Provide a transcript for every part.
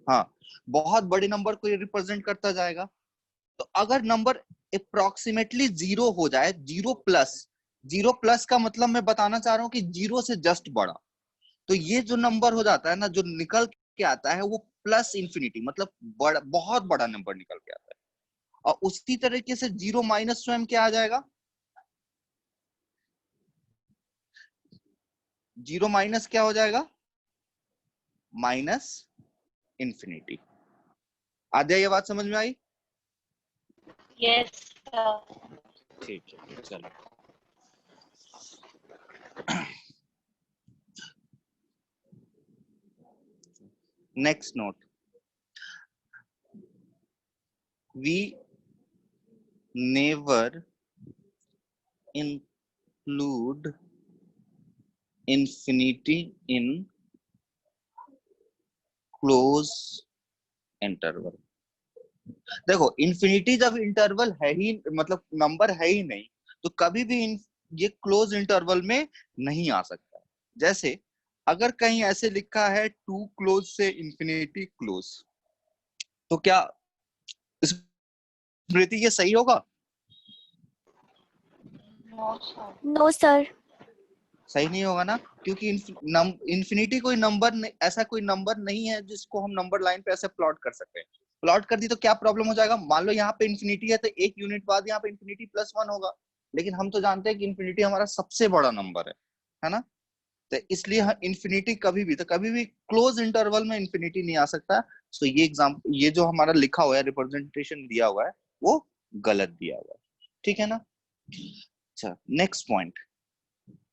हाँ, बहुत बड़े नंबर को ये रिप्रेजेंट करता जाएगा। तो अगर नंबर अप्रोक्सीमेटली 0 हो जाए, 0 प्लस का मतलब मैं बताना चाह रहा हूँ कि 0 से जस्ट बड़ा, तो ये जो नंबर हो जाता है ना, जो निकल के आता है वो प्लस इंफिनिटी, मतलब बड़ा, बहुत बड़ा नंबर निकल के आता है। और उसी तरीके से 0 माइनस स्वयं क्या आ जाएगा, 0 माइनस क्या हो जाएगा, माइनस इंफिनिटी। आद्या ये बात समझ में आई? Yes sir. ठीक है, चलो। Next note, we never include infinity in close interval। देखो, इंफिनिटी जब इंटरवल है ही, मतलब नंबर है ही नहीं, तो कभी भी ये क्लोज इंटरवल में नहीं आ सकता। जैसे अगर कहीं ऐसे लिखा है 2 क्लोज से इंफिनिटी क्लोज, तो क्या स्मृति ये सही होगा? No sir. सही नहीं होगा ना, क्योंकि इंफिनिटी कोई नंबर, ऐसा कोई नंबर नहीं है जिसको हम नंबर लाइन पे ऐसे प्लॉट कर सकते हैं। प्लॉट कर दी तो क्या प्रॉब्लम हो जाएगा, मान लो यहाँ पे इंफिनिटी है तो एक यूनिट बाद यहाँ पे इंफिनिटी +1 होगा, लेकिन हम तो जानते हैं कि इंफिनिटी हमारा सबसे बड़ा नंबर है ना। तो इसलिए इंफिनिटी कभी भी क्लोज इंटरवल में इंफिनिटी नहीं आ सकता। सो ये एग्जाम्पल, ये जो हमारा लिखा हुआ है, रिप्रेजेंटेशन दिया हुआ है, वो गलत दिया हुआ है, ठीक है ना। अच्छा, नेक्स्ट पॉइंट,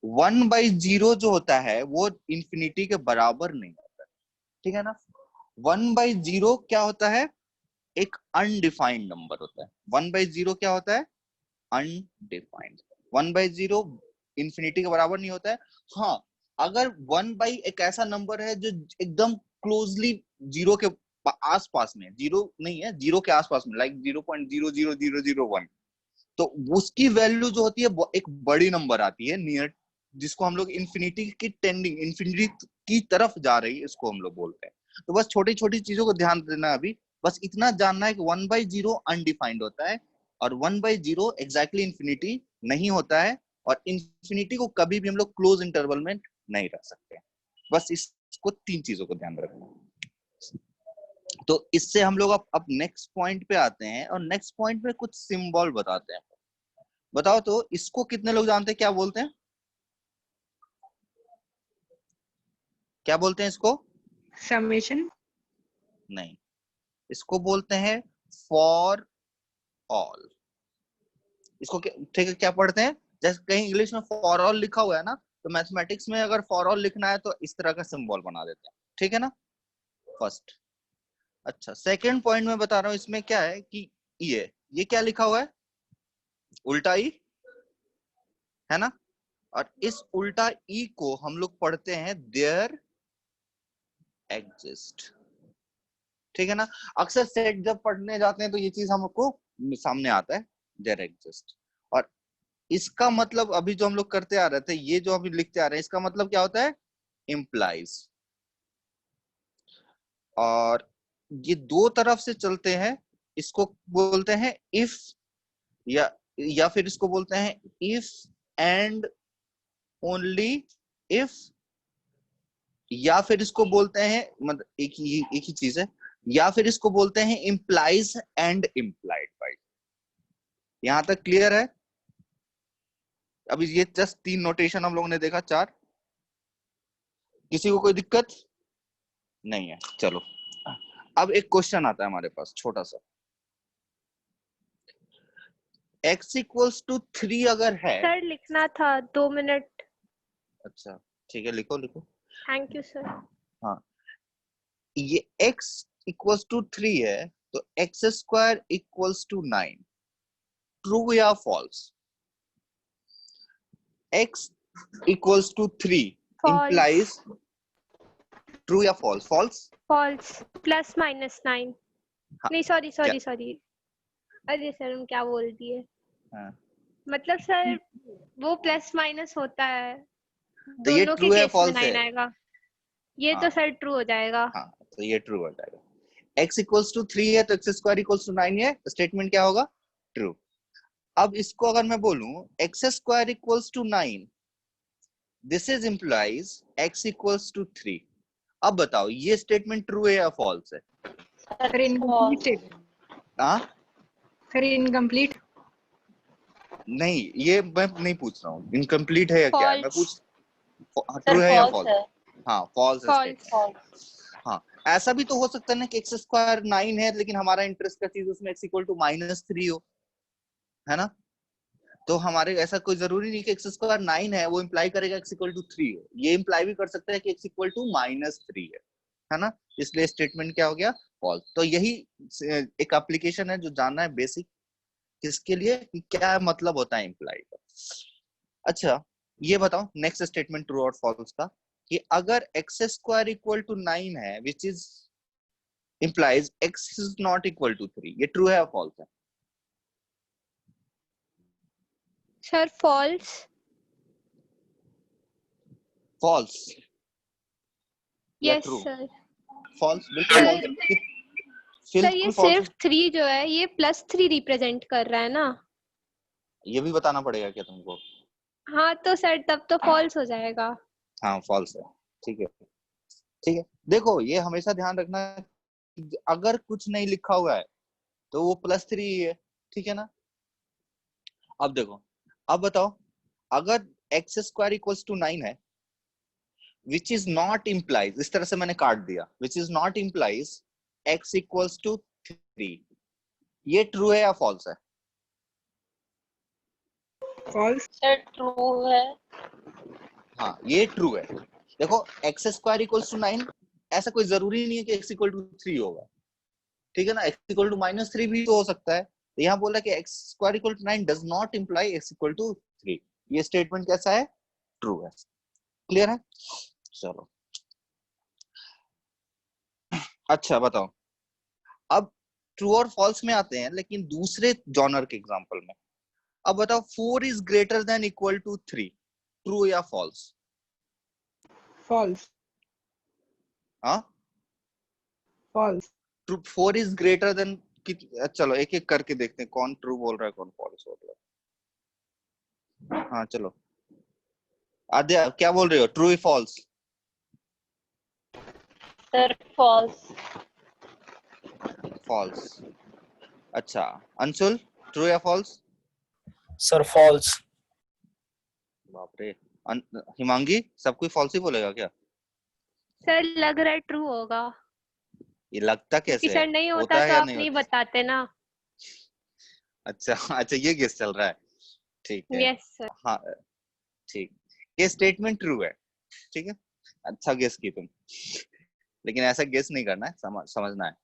1/0 जो होता है वो इंफिनिटी के बराबर नहीं होता, ठीक है ना। 1/0 क्या होता है, एक अनडिफाइंड नंबर होता है। 1/0 क्या होता है, अनडिफाइंड। 1/0 इंफिनिटी के बराबर नहीं होता है। हाँ, अगर 1 एक ऐसा नंबर है जो एकदम क्लोजली जीरो के आसपास में, जीरो नहीं है, जीरो के आसपास में, लाइक 0.00001, तो उसकी वैल्यू जो होती है एक बड़ी नंबर आती है नियर, जिसको हम लोग इंफिनिटी की टेंडिंग, इंफिनिटी की तरफ जा रही है, इसको हम लोग बोलते हैं। तो बस छोटी छोटी चीजों को ध्यान देना, अभी बस इतना जानना है कि 1/0 अनडिफाइंड होता है और 1/0 एग्जैक्टली इंफिनिटी नहीं होता है, और इंफिनिटी को कभी भी हम लोग क्लोज इंटरवल में नहीं रख सकते। बस इसको 3 चीजों को ध्यान रखना। तो इससे हम लोग अब नेक्स्ट पॉइंट पे आते हैं, और नेक्स्ट पॉइंट में कुछ सिंबल बताते हैं। बताओ तो इसको कितने लोग जानते हैं, क्या बोलते हैं, क्या बोलते हैं इसको? समेशन। नहीं, इसको बोलते हैं फॉर ऑल। इसको ठीक है, क्या पढ़ते हैं, जैसे कहीं इंग्लिश में फॉर ऑल लिखा हुआ है ना, तो मैथमेटिक्स में अगर फॉर ऑल लिखना है तो इस तरह का सिंबल बना देते हैं, ठीक है ना, फर्स्ट। अच्छा, सेकंड पॉइंट में बता रहा हूं, इसमें क्या है कि ये क्या लिखा हुआ है, उल्टा ई, है ना। और इस उल्टा ई को हम लोग पढ़ते हैं देयर एग्जिस्ट, ठीक है ना। अक्सर सेट जब पढ़ने जाते हैं तो ये चीज हमको सामने आता है, देयर एग्जिस्ट। और इसका मतलब अभी जो हम लोग करते आ रहे थे, ये जो अभी लिखते आ रहे हैं, इसका मतलब क्या होता है, इम्प्लाइज। और ये दो तरफ से चलते हैं, इसको बोलते हैं इफ, या फिर इसको बोलते हैं इफ एंड ओनली इफ, या फिर इसको बोलते हैं, मतलब एक ही चीज है, या फिर इसको बोलते हैं इम्प्लाइज एंड इम्प्लाइड बाय। यहां तक क्लियर है? अभी ये जस्ट 3 नोटेशन हम लोगों ने देखा, 4। किसी को कोई दिक्कत नहीं है? चलो, अब एक क्वेश्चन आता है हमारे पास छोटा सा, x = 3 अगर है। सर लिखना था 2 मिनट। अच्छा ठीक है, लिखो लिखो। Thank you sir. हाँ, ये x = 3 है, तो x² = 9, ट्रू या फॉल्स? x = 3 implies, ट्रू या फॉल्स? फॉल्स। फॉल्स, +-9। हाँ, नहीं सॉरी क्या? सॉरी सॉरी, अरे सर हम क्या बोल दिए। हाँ, मतलब सर वो +- होता है, तो ये दोनों के ट्रू है केस में फॉल्स है? 9 आएगा। ये हाँ तो सर ट्रू हो जाएगा। हाँ, तो ये ट्रू हो जाएगा। x इक्वल्स टू 3 है तो x स्क्वायर इक्वल्स टू 9 है, स्टेटमेंट क्या होगा? ट्रू। अब इसको अगर मैं बोलूं x square equals to 9, this is implies x equals to 3। अब बताओ ये स्टेटमेंट ट्रू है या फॉल्स है? Sir incomplete statement. हाँ सर इनकम्प्लीट। नहीं, ये मैं नहीं पूछ रहा हूँ इनकम्प्लीट है या क्या है, मैं False. पूछ ट्रू सर है या फॉल्स फॉल्स? है। हाँ फॉल्स है False. स्टेटमेंट। फॉल्स। हाँ, ऐसा भी तो हो सकता है ना कि एक्स स्क्वायर 9 है लेकिन हमारा इंटरेस्ट का चीज उसमें x इक्वल टू -3 हो, है ना? तो हमारे ऐसा कोई जरूरी नहीं कि एक्स स्क्वायर 9 है वो इंप्लाई करेगा x इक्वल टू 3 हो, ये इंप्लाई भी कर सकता है कि x इक्वल टू -3 है ना? इसलिए स्टेटमेंट क्या हो गया? फॉल्स। तो यही एक एप्लीकेशन है जो जानना है बेसिक, किसके लिए कि क्या मतलब होता है इंप्लाई का। अच्छा ये बताओ नेक्स्ट स्टेटमेंट ट्रू और फॉल्स का, कि अगर एक्स स्क्वायर इक्वल टू 9 है which is implies x is not equal to 3, ये ट्रू है या फॉल्स है? Sir, false. फॉल्स या Yes, ट्रू? sir. फॉल्स, बिल्कुल Sir, फॉल्स, सर ये बिल्कुल फॉल्स। सिर्फ 3 जो है ये +3 रिप्रेजेंट कर रहा है ना? ये भी बताना पड़ेगा क्या तुमको? हाँ तो सर तब तो फॉल्स हो जाएगा। हाँ फॉल्स है, ठीक है ठीक है। देखो ये हमेशा ध्यान रखना कि अगर कुछ नहीं लिखा हुआ है तो वो +3 ही है, ठीक है ना? अब देखो, अब बताओ अगर एक्स स्क्वायर इक्वल्स टू 9 है विच इज नॉट इम्प्लाइज, इस तरह से मैंने काट दिया, which is not implies x equals to 3, ये ट्रू है या फॉल्स है? फॉल्स। सर ट्रू है। हाँ ये ट्रू है। देखो एक्स स्क्वायर इक्वल्स टू 9, ऐसा कोई जरूरी नहीं है कि x इक्वल टू 3 होगा, ठीक है ना? x इक्वल टू -3 भी तो हो सकता है। तो यहाँ बोला कि x square equal to 9 does not imply x equal to 3। ये स्टेटमेंट कैसा है? ट्रू है। क्लियर है? चलो अच्छा बताओ, अब ट्रू और फॉल्स में आते हैं लेकिन दूसरे जॉनर के एग्जांपल में। अब बताओ 4 is greater than equal to 3, true या फॉल्स? फॉल्स। हाँ false. True, 4 is greater than, चलो एक एक करके देखते हैं कौन ट्रू बोल रहा है कौन फॉल्स बोल रहा है। हाँ चलो आद्या क्या बोल रहे हो, ट्रू या फॉल्स? Sir false. फॉल्स। अच्छा अंशुल, ट्रू या फॉल्स? Sir false. बाप रे, हिमांगी सब कोई फॉल्स ही बोलेगा क्या? सर लग रहा है ट्रू होगा, ये लगता क्योंकि कैसे सर है, नहीं होता होता है तो या आप नहीं नहीं होता? बताते ना। अच्छा अच्छा ये गेस चल रहा है, ठीक है। Yes sir. हाँ ठीक, ये स्टेटमेंट ट्रू है, ठीक है। अच्छा गेस की तुम, लेकिन ऐसा गेस नहीं करना है, समझना है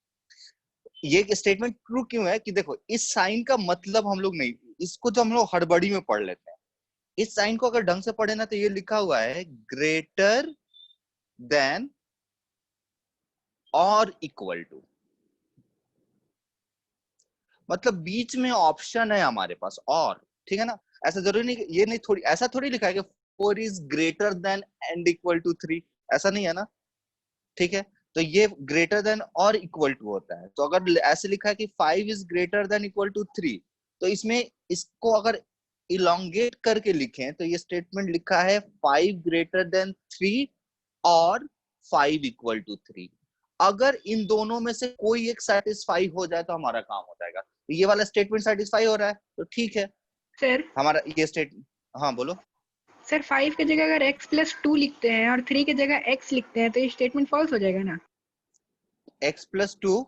ये स्टेटमेंट ट्रू क्यों है। कि देखो इस साइन का मतलब हम लोग नहीं, इसको जो हम लोग हड़बड़ी में पढ़ लेते हैं, इस साइन को अगर ढंग से पढ़े ना तो ये लिखा हुआ है ग्रेटर देन और इक्वल टू, मतलब बीच में ऑप्शन है हमारे पास और, ठीक है ना? ऐसा जरूरी नहीं, ये नहीं थोड़ी ऐसा थोड़ी लिखा है कि 4 is greater than and equal to 3, ऐसा नहीं है ना, ठीक है? तो ये ग्रेटर देन और इक्वल टू होता है। तो अगर ऐसे लिखा है कि 5 is greater than equal to 3, तो इसमें इसको अगर इलोंगेट करके लिखें तो ये स्टेटमेंट लिखा है 5 ग्रेटर देन 3 और 5 इक्वल टू 3। अगर इन दोनों में से कोई एक सेटिस्फाई हो जाए तो हमारा काम हो जाएगा। तो ये वाला स्टेटमेंट सेटिस्फाई हो रहा है तो ठीक है सर हमारा ये स्टेट। हाँ बोलो। सर 5 की जगह अगर x+2 लिखते हैं और 3 की जगह x लिखते हैं तो ये स्टेटमेंट फॉल्स हो जाएगा ना? x+2,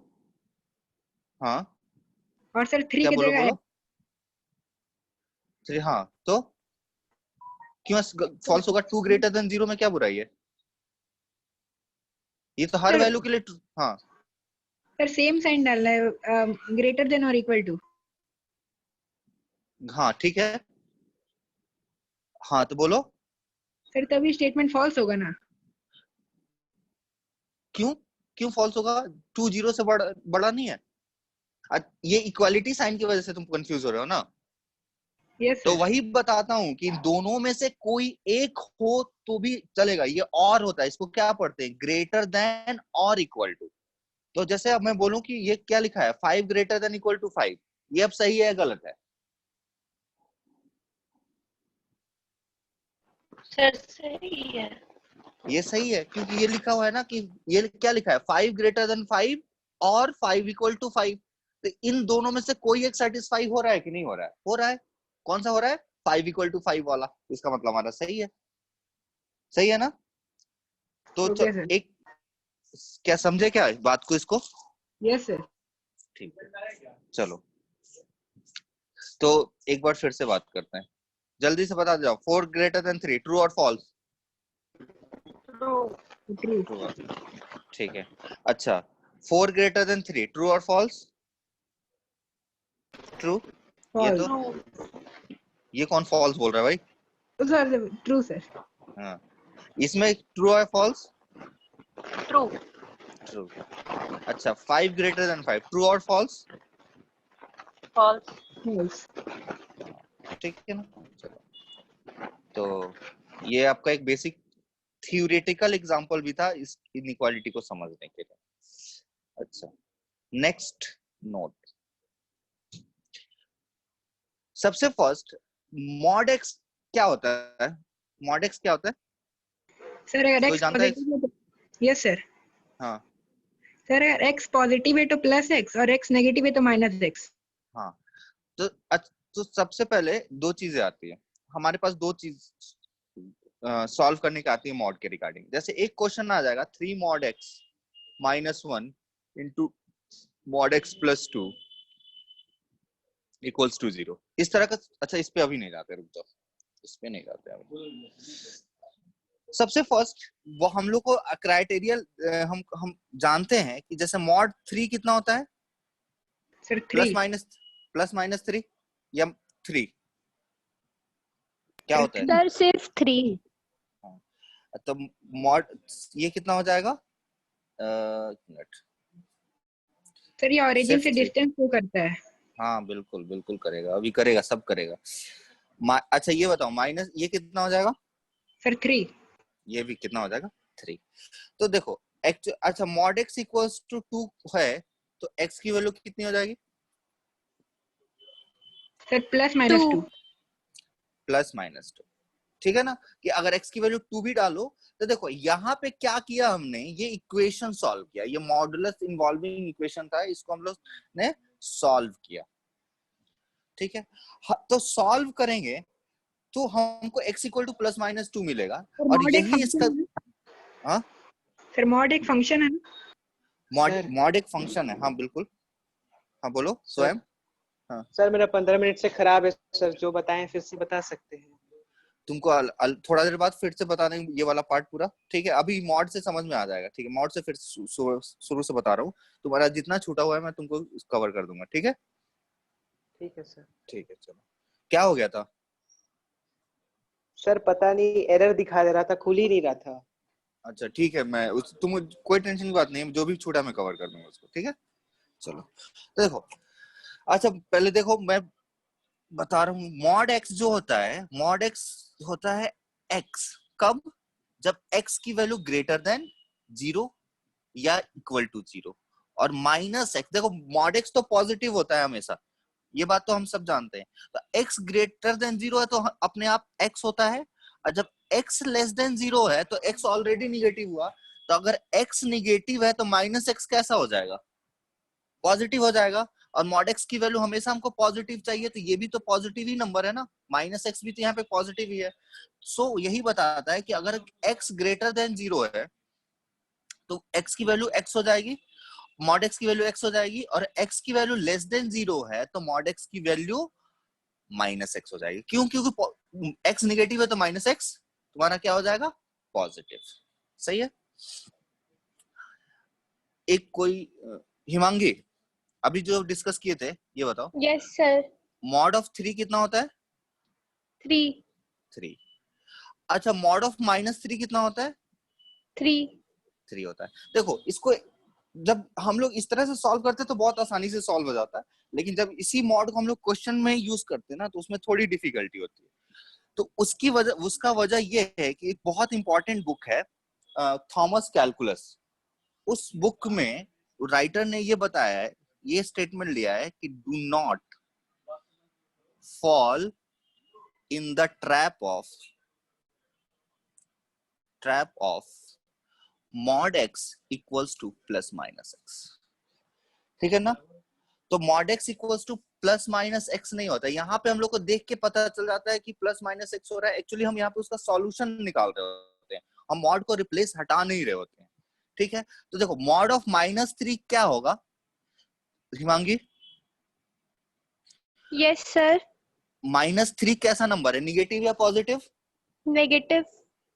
हाँ और सर 3 क्या की बोलो जगह बोलो 3, हाँ तो क्यों फॉल्स होगा? 2 ग्रेटर देन 0 में क्या बुराई है? ये तो हर सर वैल्यू के लिए हाँ सर सेम साइन डालना है, ग्रेटर देन और इक्वल टू। हाँ ठीक है, हाँ तो बोलो सर तभी स्टेटमेंट फॉल्स होगा ना? क्यों, क्यों फॉल्स होगा? 2 0 से बड़ा नहीं है। ये इक्वालिटी साइन की वजह से तुम कंफ्यूज हो रहे हो ना। यस तो सर। वही बताता हूं कि इन दोनों में से कोई एक हो तो भी चलेगा, ये और होता है, इसको क्या पढ़ते हैं? ग्रेटर देन और इक्वल टू। तो जैसे अब मैं बोलूं कि ये क्या लिखा है, 5 ग्रेटर देन इक्वल टू 5, ये अब सही है या गलत है? सर सही है। ये सही है, क्योंकि ये लिखा हुआ है ना कि ये क्या लिखा है, 5 ग्रेटर देन 5 और 5 इक्वल टू 5। तो इन दोनों में से कोई एक सेटिस्फाई हो रहा है कि नहीं हो रहा है? हो रहा है। कौन सा हो रहा है? 5 इक्वल टू 5 वाला। इसका मतलब हमारा सही है। सही है ना? तो ओके सर। एक, क्या समझे क्या बात को इसको? Yes sir. ठीक है, चलो तो एक बार फिर से बात करते हैं, जल्दी से बता जाओ। 4 ग्रेटर देन 3, ट्रू और फॉल्स? ट्रू। ट्रू। ठीक है। अच्छा, 4 ग्रेटर देन 3, ट्रू और फॉल्स? ट्रू। ये फॉल्स। तो, ये कौन फॉल्स बोल रहा है भाई? Sir true sir. हाँ, इसमें ट्रू है फॉल्स? ट्रू। ट्रू। अच्छा, 5 ग्रेटर देन 5, ट्रू और फॉल्स? फॉल्स। फॉल्स। ठीक है ना? चलो, तो ये आपका एक बेसिक थ्योरेटिकल एग्जांपल भी था इस इनइक्वालिटी को समझने के लिए। अच्छा, नेक्स्ट नोट। सबसे फर्स्ट, मॉड एक्स क्या होता है? मॉड एक्स क्या होता है? सर अगर कोई एक्स जानता है? पॉजिटिव है तो यस सर। हाँ सर अगर एक्स पॉजिटिव है तो प्लस एक्स और एक्स नेगेटिव है तो माइनस एक्स। हाँ। तो सबसे पहले दो चीजें आती है हमारे पास, दो चीज सॉल्व करने की आती है मॉड के रिगार्डिंग। जैसे एक क्वेश्चन आ जाएगा 3 mod x minus 1 into mod x plus 2 equals to 0, इस तरह का। अच्छा, इस पे अभी नहीं जाते, रुक जाओ, इस पे नहीं जाते अभी। सबसे फर्स्ट वो हम लोग को क्राइटेरियल हम जानते हैं कि जैसे मॉड 3 कितना होता है? सर 3। प्लस माइनस 3 या 3 क्या होता है? सर सिर्फ 3। तो मॉड ये कितना हो जाएगा? मिनट, सर ये ओरिजिन सिर्फ से 3। डिस्टेंस शो करता है। हाँ बिल्कुल बिल्कुल करेगा, अभी करेगा, सब करेगा। अच्छा ये बताओ, माइनस ये कितना हो जाएगा? सर 3। ये भी कितना हो जाएगा? 3। तो देखो अच्छा, मॉड एक्स इक्वल्स टू 2 है, तो एक्स की वैल्यू कितनी हो जाएगी? Sir plus minus 2। Plus minus 2। ठीक है ना? कि अगर x की वैल्यू 2 भी डालो, तो देखो यहाँ पे क्या किया हमने, ये इक्वेशन सॉल्व किया, ये मॉडुलस इन्वॉल्विंग इक्वेशन था, इसको हम लोग ने सॉल्व किया। ठीक है, तो सॉल्व करेंगे तो हमको x equal to plus minus 2 मिलेगा, सर और मॉड एक यही इसका, फंक्शन है। हाँ सर मॉड एक फंक्शन है ना। मॉड एक फंक्शन है, हाँ बिल्कुल। हाँ बोलो स्वयं। हाँ, सर मेरा 15 मिनट से खराब है सर, जो बताएं फिर से बता सकते हैं। तुमको थोड़ा देर बाद फिर से बता देंगे ये वाला पार्ट पूरा। ठीक है, अभी मॉड से समझ में आ जाएगा। ठीक है, मॉड से फिर शुरू से बता रहा हूँ, तुम्हारा जितना छूटा हुआ है मैं तुमको कवर कर दूंगा। ठीक है? ठीक है सर। ठीक है, चलो। क्या हो गया था? सर पता नहीं, एरर दिखा दे रहा था, खुल ही नहीं रहा था। अच्छा ठीक है, मैं तुम कोई टेंशन की बात नहीं, जो भी छूटा मैं कवर कर दूंगा उसको। ठीक है, चलो। तो देखो, अच्छा पहले देखो मैं बता रहा हूँ, मॉड एक्स जो होता है, मॉड एक्स होता है एक्स कब? जब एक्स की वैल्यू ग्रेटर देन 0 या इक्वल टू 0, और माइनस एक्स, देखो मॉड एक्स तो पॉजिटिव होता है हमेशा, ये बात तो हम सब जानते हैं। तो x ग्रेटर देन 0 है तो अपने आप x होता है, और जब x लेस देन 0 है तो x ऑलरेडी निगेटिव हुआ। तो अगर x निगेटिव है तो माइनस x कैसा हो जाएगा? पॉजिटिव हो जाएगा। और मॉड x की वैल्यू हमेशा हमको पॉजिटिव चाहिए, तो ये भी तो पॉजिटिव ही नंबर है ना, माइनस x भी तो यहाँ पे पॉजिटिव ही है। सो यही बताता है कि अगर x ग्रेटर देन 0 है तो x की वैल्यू x हो जाएगी, मॉड x की वैल्यू x हो जाएगी, और x की वैल्यू लेस देन 0 है तो मॉड x की वैल्यू माइनस एक्स हो जाएगी। क्यों? क्योंकि x निगेटिव है तो माइनस एक्स तुम्हारा क्या हो जाएगा? पॉजिटिव। सही है? एक कोई हिमांगी, अभी जो डिस्कस किए थे ये बताओ, यस सर। मॉड ऑफ 3 कितना होता है? 3। 3। अच्छा, मॉड ऑफ माइनस 3 कितना होता है? 3। 3 होता है। देखो इसको जब हम लोग इस तरह से सॉल्व करते हैं तो बहुत आसानी से सॉल्व हो जाता है, लेकिन जब इसी मॉड को हम लोग क्वेश्चन में यूज करते हैं ना तो उसमें थोड़ी डिफिकल्टी होती है। तो उसका वजह ये है कि एक बहुत इंपॉर्टेंट बुक है थॉमस कैलकुलस। उस बुक में राइटर ने ये बताया है, ये स्टेटमेंट लिया है कि do not fall in the trap of mod x equals to plus minus x, ठीक है ना। तो mod x equals to plus minus x नहीं होता, यहाँ पे हम लोग को देख के पता चल जाता है कि प्लस माइनस एक्स हो रहा है। एक्चुअली हम यहाँ पे उसका सॉल्यूशन निकाल रहे होते हैं, हम मॉड को रिप्लेस हटा नहीं रहे होते हैं, ठीक है। तो देखो मॉड ऑफ -3 क्या होगा हिमांगी? Yes sir. -3 कैसा नंबर है, निगेटिव या पॉजिटिव? नेगेटिव।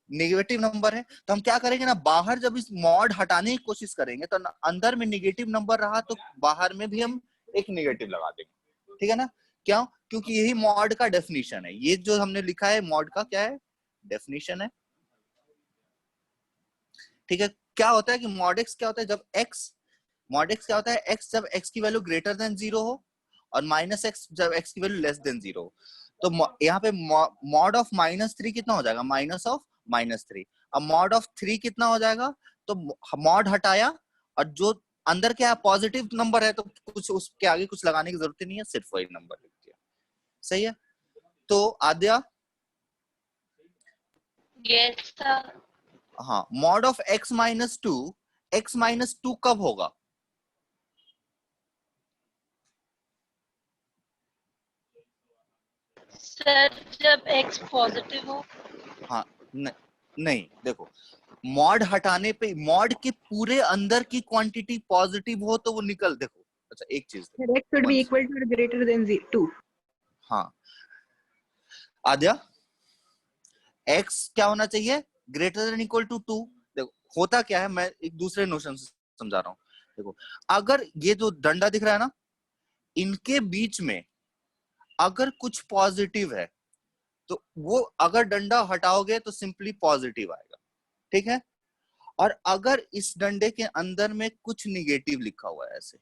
नेगेटिव नंबर है। तो हम क्या करेंगे ना, बाहर जब इस मॉड हटाने की कोशिश करेंगे तो अंदर में नेगेटिव नंबर रहा तो बाहर में भी हम एक नेगेटिव लगा देंगे, ठीक है ना। क्यों? क्योंकि यही मॉड का डेफिनेशन है, ये जो हमने लिखा है मॉड का क्या है, डेफिनेशन है, ठीक है। क्या होता है कि मॉड एक्स क्या होता है, जब एक्स, मॉड एक्स क्या होता है, एक्स जब एक्स की वैल्यू ग्रेटर देन 0 हो और माइनस एक्स जब एक्स की वैल्यू लेस देन 0 हो। तो यहाँ पे मॉड ऑफ -3 कितना हो जाएगा, माइनस ऑफ -3। अब मॉड ऑफ 3 कितना हो जाएगा, तो मॉड हटाया और जो अंदर क्या है पॉजिटिव नंबर है तो कुछ उसके आगे कुछ लगाने की जरूरत नहीं है, सिर्फ वही नंबर लिख दिया, सही है। तो आद्या, यस सर। हाँ, मॉड ऑफ x-2, x-2 कब होगा? सर जब x पॉजिटिव हो। हाँ नहीं, देखो मॉड हटाने पे मॉड के पूरे अंदर की क्वांटिटी पॉजिटिव हो तो वो निकल, देखो अच्छा एक चीज x should be equal to or greater than 2. हाँ आद्या, x क्या होना चाहिए, ग्रेटर देन इक्वल टू 2। देखो होता क्या है, मैं एक दूसरे नोशन से समझा रहा हूँ। देखो अगर ये जो डंडा दिख रहा है ना, इनके बीच में अगर कुछ पॉजिटिव है तो वो अगर डंडा हटाओगे तो सिंपली पॉजिटिव आएगा, ठीक है। और अगर इस डंडे के अंदर में कुछ निगेटिव लिखा हुआ है ऐसे,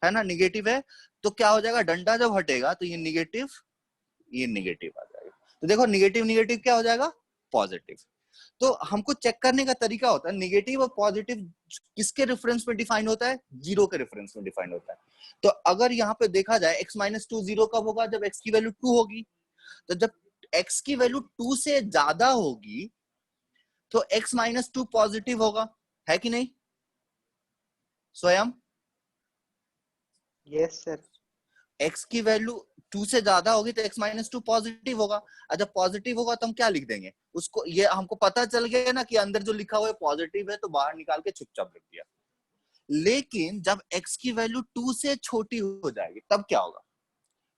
है ना, निगेटिव है, तो क्या हो जाएगा, डंडा जब हटेगा तो ये निगेटिव आ जाएगा। तो देखो निगेटिव निगेटिव क्या हो जाएगा, पॉजिटिव। तो हमको चेक करने का तरीका होता है निगेटिव और पॉजिटिव किसके रेफरेंस में डिफाइन होता है, 0 के रेफरेंस में डिफाइन होता है। तो अगर यहाँ पे देखा जाए x-2 0 कब होगा, जब x की वैल्यू 2 होगी। तो जब x की वैल्यू 2 से ज्यादा होगी तो x-2 पॉजिटिव होगा, है कि नहीं स्वयं? Yes sir. x की वैल्यू 2 से ज्यादा होगी तो x-2 पॉजिटिव होगा। और जब पॉजिटिव होगा तो हम क्या लिख देंगे उसको, ये हमको पता चल गया ना कि अंदर जो लिखा हुआ है पॉजिटिव है, तो बाहर निकाल के चुपचाप लिख दिया। लेकिन जब x की वैल्यू 2 से छोटी हो जाएगी तब क्या होगा,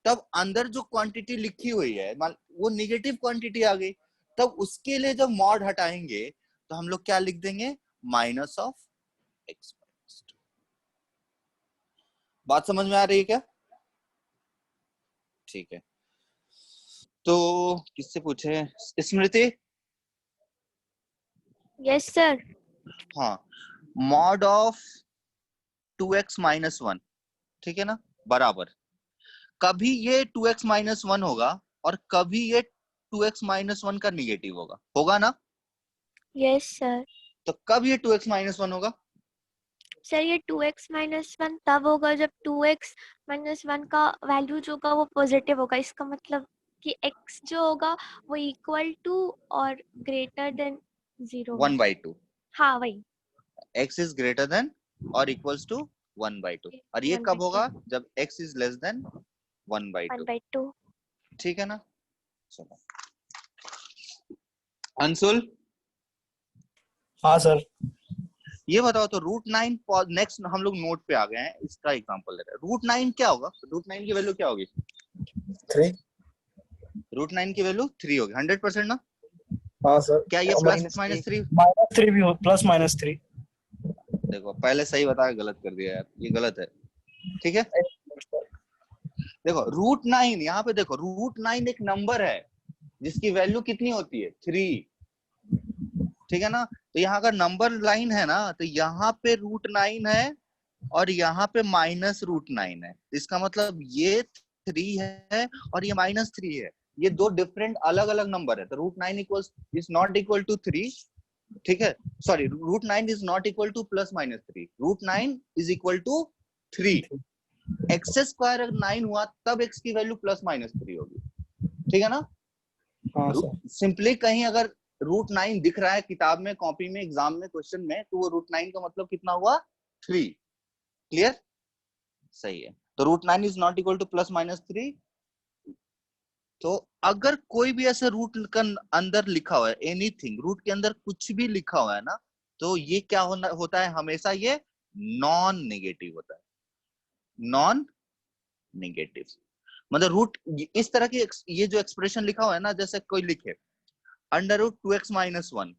तब अंदर जो क्वांटिटी लिखी हुई है वो निगेटिव क्वांटिटी आ गई, तब उसके लिए जब मॉड हटाएंगे तो हम लोग क्या लिख देंगे, माइनस ऑफ x। बात समझ में आ रही है क्या? ठीक है, तो किससे पूछे, स्मृति? Yes sir. हाँ, मॉड ऑफ 2x-1, ठीक है ना, बराबर कभी ये 2x-1 होगा और कभी ये 2x-1 का निगेटिव होगा ना। Yes sir. तो कब ये 2x-1 होगा? सर ये 2x-1 तब होगा जब 2x-1 का वैल्यू जो होगा वो पॉजिटिव होगा। इसका मतलब कि x जो होगा वो इक्वल टू और ग्रेटर देन 0 1/2। हाँ वही, x इज ग्रेटर देन और इक्वल्स टू 1/2। और ये कब होगा, जब x इज लेस देन 1/2। ठीक है ना। चलो अंशुल, हाँ सर। ये बताओ तो √9, नेक्स्ट हम लोग नोट पे आ गए हैं, इसका एग्जांपल ले रहे हैं। √9 क्या होगा, √9 की वैल्यू क्या होगी, 3। √9 की वैल्यू 3 होगी, 100% ना। हाँ सर। क्या ये प्लस -3? -3 भी हो, +-3। देखो पहले सही बता के गलत कर दिया यार, ये गलत है, ठीक है। देखो √9, यहाँ पे देखो √9 एक नंबर है जिसकी वैल्यू कितनी होती है, 3, ठीक है ना। तो यहाँ का नंबर लाइन है ना, तो यहाँ पे √9 है और यहाँ पे -√9 है। इसका मतलब ये 3 है और ये -3 है, ये दो डिफरेंट अलग अलग नंबर है। तो √9 इज नॉट इक्वल टू 3, ठीक है, sorry, √9 is not equal to +-3, √9 is equal to 3। X square अगर 9 हुआ तब x की वैल्यू +-3 होगी, ठीक है ना। हाँ सर। सिंपली कहीं अगर √9 दिख रहा है किताब में, कॉपी में, एग्जाम में, क्वेश्चन में, तो वो √9 का मतलब कितना हुआ? 3। क्लियर? सही है। तो √9 इज नॉट इक्वल टू +-3। तो अगर कोई भी ऐसे रूट का अंदर लिखा हुआ है, एनीथिंग, रूट के अंदर कुछ भी लिखा हुआ है ना, तो ये क्या होता है हमेशा? ये नॉन नेगेटिव होता है। नॉन नेगेटिव मतलब रूट इस तरह की ये जो एक्सप्रेशन लिखा हुआ है ना, जैसे कोई लिखे √2x-1,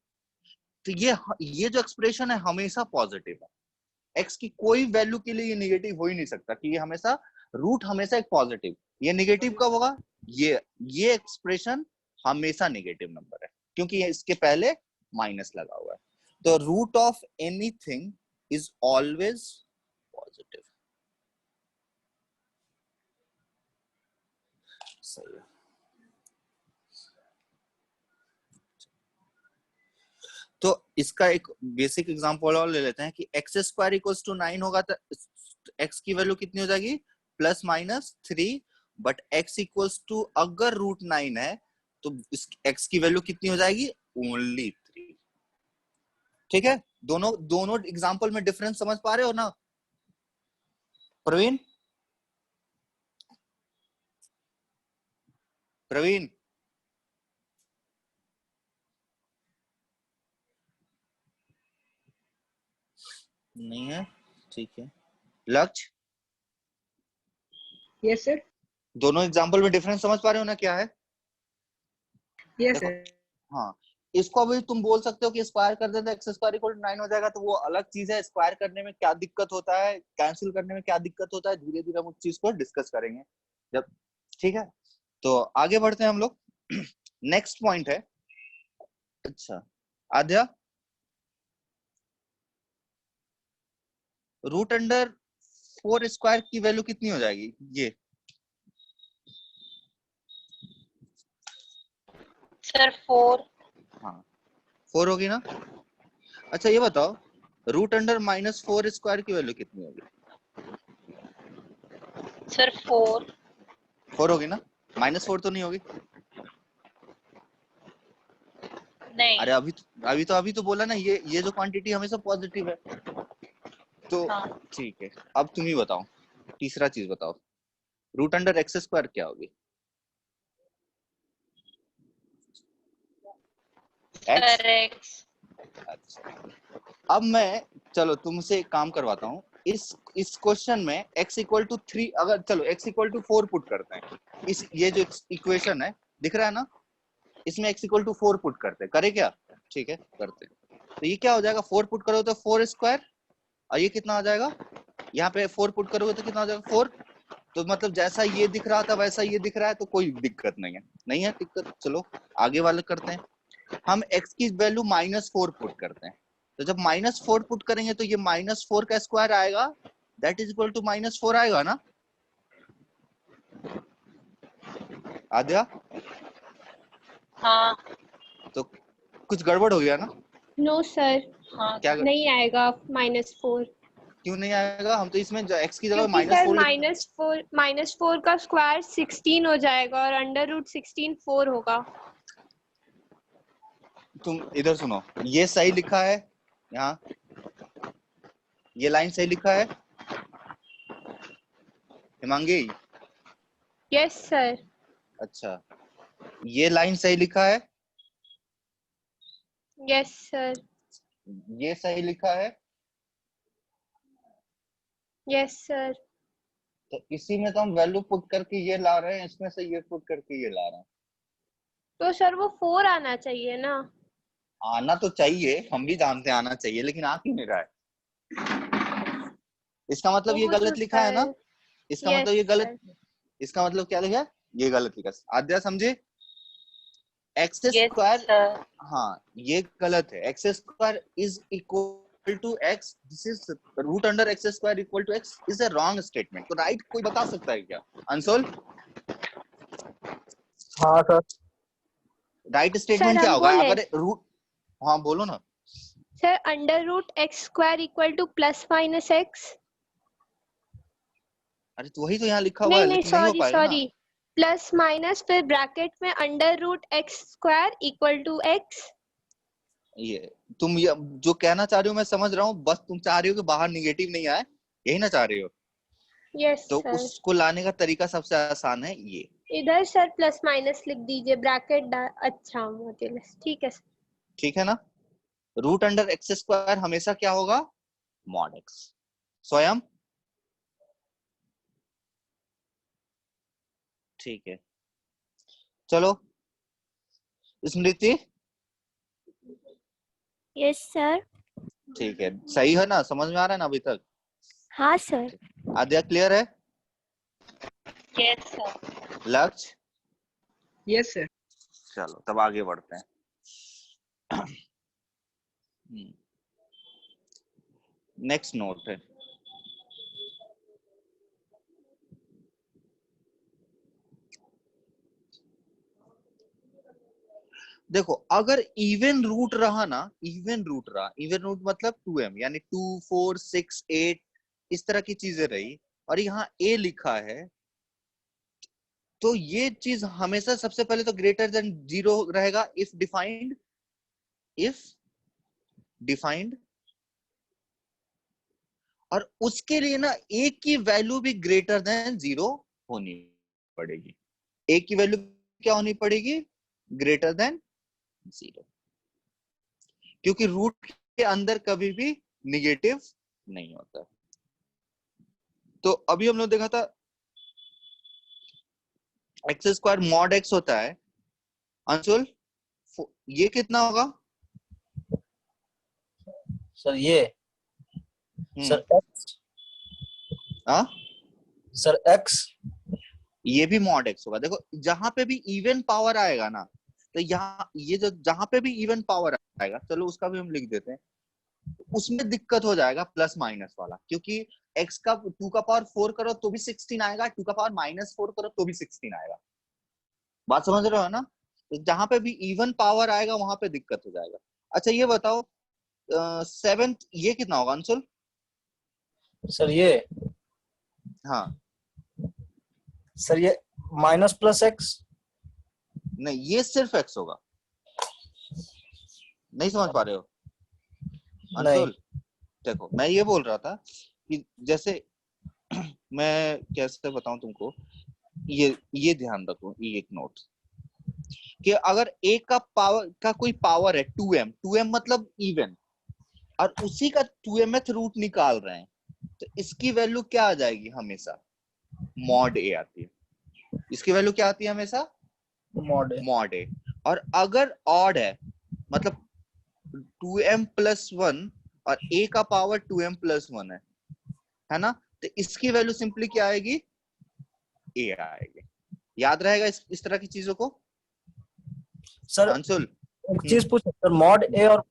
तो ये जो एक्सप्रेशन है हमेशा पॉजिटिव है। x की कोई वैल्यू के लिए ये नेगेटिव हो ही नहीं सकता, कि ये हमेशा रूट हमेशा एक पॉजिटिव। ये नेगेटिव कब होगा? ये एक्सप्रेशन हमेशा नेगेटिव नंबर है, क्योंकि इसके पहले माइनस लगा हुआ है। तो root of anything is always positive. सही है। तो इसका एक बेसिक एग्जांपल और ले लेते हैं कि x² = 9 होगा तो x की वैल्यू कितनी हो जाएगी? +-3। बट x = अगर √9 है तो इस x की वैल्यू कितनी हो जाएगी? ओनली 3। ठीक है, दोनों एग्जांपल में डिफरेंस समझ पा रहे हो ना प्रवीण? नहीं है, ठीक है। लक्ष्य, यस सर। दोनों एग्जांपल में डिफरेंस समझ पा रहे हो ना क्या है? यस देखो, सर। हाँ, इसको अभी तुम बोल सकते हो कि स्क्वायर कर दे तो x² = 9 हो जाएगा, तो वो अलग चीज है। स्क्वायर करने में क्या दिक्कत होता है, कैंसिल करने में क्या दिक्कत होता है, धीरे धीरे हम उस चीज को डिस्कस करेंगे जब, ठीक है। तो आगे बढ़ते हैं हम लोग। नेक्स्ट पॉइंट है, अच्छा आद्या, √4² की वैल्यू कितनी हो जाएगी? ये सर 4। हाँ 4 होगी ना। अच्छा ये बताओ, √−4² की वैल्यू कितनी होगी? सर 4। 4 होगी ना, -4 तो नहीं होगी? नहीं। अरे अभी तो बोला ना, ये जो क्वांटिटी हमेशा पॉजिटिव है। तो हाँ। ठीक है, अब तुम ही बताओ, तीसरा चीज बताओ, √x² क्या होगी? Sir x। अच्छा, अब मैं चलो तुमसे एक काम करवाता हूँ। इस क्वेश्चन में x = 3, अगर चलो x = 4 पुट करते हैं, ये जो इक्वेशन है दिख रहा है ना, इसमें x = 4 पुट करते हैं, करे क्या? ठीक है, करते हैं। तो ये क्या हो जाएगा? 4 पुट करो तो 4², और ये कितना आ जाएगा? यहाँ पे 4 पुट करोगे तो कितना आ जाएगा? 4। तो मतलब जैसा ये दिख रहा था वैसा ये दिख रहा है, तो कोई दिक्कत नहीं है दिक्कत। चलो आगे वाले करते हैं। हम x की वैल्यू -4 पुट करते हैं, तो जब -4 पुट करेंगे तो ये -4 का स्क्वायर आएगा, दैट इज इक्वल टू -4 आएगा ना आद्या? हाँ। तो कुछ गड़बड़ हो गया ना? नो सर, हाँ। क्या नहीं आएगा -4, क्यों नहीं आएगा? हम तो इसमें x की जगह क्योंकि सर -4 -4 का स्क्वायर 16 हो जाएगा और √16 4 होगा। तुम इधर सुनो, ये सही लिखा है यहाँ, ये लाइन सही लिखा है हिमांगी? Yes sir. अच्छा, ये लाइन सही लिखा है? Yes sir. ये सही लिखा है? Yes sir. तो इसी में तो हम वैल्यू पुट करके ये ला रहे हैं, इसमें से ये पुट करके ये ला रहे हैं। तो सर वो 4 आना चाहिए ना? आना तो चाहिए, हम भी जानते हैं आना चाहिए, लेकिन आ क्यों नहीं रहा है? इसका मतलब ये हो गलत लिखा है ना? इसका Yes, मतलब ये गलत, sir. इसका मतलब क्या लिखा है? ये गलत लिखा। आद्या समझे? x², Yes, sir. हाँ ये गलत है। x² is equal to x, this is √x² equal to x is a wrong statement। तो राइट कोई बता सकता है क्या? अंशुल, हाँ सर। राइट स्टेटमेंट क्या हम होगा? बोले। अगर रूट, हाँ बोलो ना। Sir under root x square equal to plus minus x. अरे तो वही तो यहाँ लिखा हुआ नहीं है, नहीं लेकिन नहीं हो सॉरी पाएगा ना। सॉरी, प्लस माइनस फिर ब्रैकेट में under root x square equal to x. ये तुम ये जो कहना चाह रही हो मैं समझ रहा हूँ, बस तुम चाह रही हो कि बाहर निगेटिव नहीं आए, यही ना चाह रही हो। यस तो सर, उसको लाने का तरीका सबसे आसान है ये। इधर सर प्लस माइनस लिख दीजिए ब्रैकेट। अच्छा मॉड्यूलस, ठीक है सर। ठीक है ना। रूट अंडर एक्स स्क्वायर हमेशा क्या होगा, मॉड एक्स स्वयं। ठीक है, चलो स्मृति। Yes sir. ठीक है, सही है ना, समझ में आ रहा है ना अभी तक। हाँ सर। आद्या क्लियर है। Yes sir. Lakshya. Yes sir. चलो तब आगे बढ़ते हैं। नेक्स्ट नोट है, देखो अगर इवन रूट रहा ना, इवन रूट मतलब 2m यानी 2 4 6 8 इस तरह की चीजें रही, और यहाँ a लिखा है, तो ये चीज हमेशा सबसे पहले तो ग्रेटर देन 0 रहेगा इफ डिफाइंड, और उसके लिए ना a की वैल्यू भी ग्रेटर देन 0 होनी पड़ेगी। a की वैल्यू क्या होनी पड़ेगी, ग्रेटर देन 0, क्योंकि रूट के अंदर कभी भी निगेटिव नहीं होता। तो अभी हम लोग देखा था एक्स स्क्वायर मॉड एक्स होता है, अंशुल ये कितना होगा। सर ये सर एक्स, हाँ सर एक्स ये भी मॉड एक्स होगा। देखो जहां पे भी इवन पावर आएगा ना, तो यहाँ ये जो जहां पे भी इवन पावर आएगा, चलो उसका भी हम लिख देते हैं, उसमें दिक्कत हो जाएगा प्लस माइनस वाला, क्योंकि x का 2 का पावर 4 करो तो भी 16 आएगा, 2 का पावर -4 करो तो भी 16 आएगा। बात समझ रहे हो ना। तो जहां पे भी इवन पावर आएगा वहां पे दिक्कत हो जाएगा। अच्छा ये बताओ 7th ये कितना होगा अंशुल। सर ये हाँ सर ये माइनस प्लस एक्स। नहीं, ये सिर्फ x होगा, नहीं समझ पा रहे हो अंशुल। देखो मैं ये बोल रहा था कि जैसे मैं कैसे बताऊं तुमको, ये ध्यान रखो, ये एक नोट कि अगर a का पावर का कोई पावर है 2m मतलब इवन, और उसी का 2mth रूट निकाल रहे हैं, तो इसकी वैल्यू क्या आ जाएगी, हमेशा मॉड a आती है। इसकी वैल्यू क्या आती है हमेशा, मॉड a। और अगर ऑड है मतलब 2m + 1 और a का पावर 2m + 1 है ना, तो इसकी वैल्यू सिंपली क्या आएगी, a आएगी। याद रहेगा इस तरह की चीजों को सर अंशुल। एक चीज पूछ सर, मॉड ए और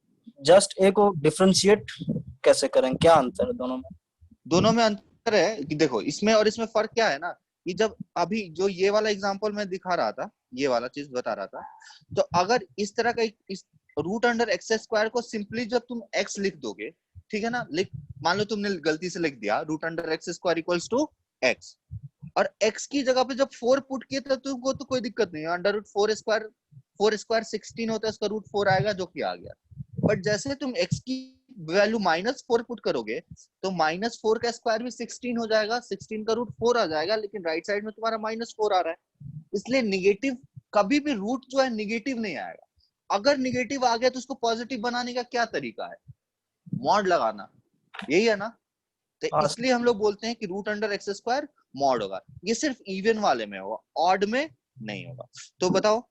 जस्ट ए को डिफरेंशिएट कैसे करें, क्या अंतर है दोनों में? दोनों में अंतर है कि देखो इसमें और इसमें फर्क क्या है ना, कि जब अभी जो ये वाला एग्जांपल मैं दिखा रहा था, ये वाला चीज बता रहा था, तो अगर इस तरह का इस रूट अंडर एक्स स्क्वायर को सिंपली जब तुम x लिख दोगे, ठीक है ना, मान लो तुमने गलती से लिख दिया root under x square equals to x, और x की जगह पे जब 4 पुट किए तो तुमको तो कोई दिक्कत नहीं है, अंडर रूट 4 स्क्वायर 16 होता है, उसका रूट 4 आएगा जो कि आ गया। बट जैसे तुम x की वैल्यू -4 पुट करोगे तो -4 का स्क्वायर भी 16 हो जाएगा, 16 का रूट 4 आ जाएगा, लेकिन राइट साइड में तुम्हारा -4 आ रहा है, इसलिए निगेटिव कभी भी रूट जो है निगेटिव नहीं आएगा। अगर निगेटिव आ गया तो उसको पॉजिटिव बनाने का क्या तरीका है, मॉड लगाना, यही है ना। तो इसलिए हम लोग बोलते हैं कि root under x square mod होगा। ये सिर्फ इवन वाले में होगा, ऑड में नहीं होगा। तो बताओ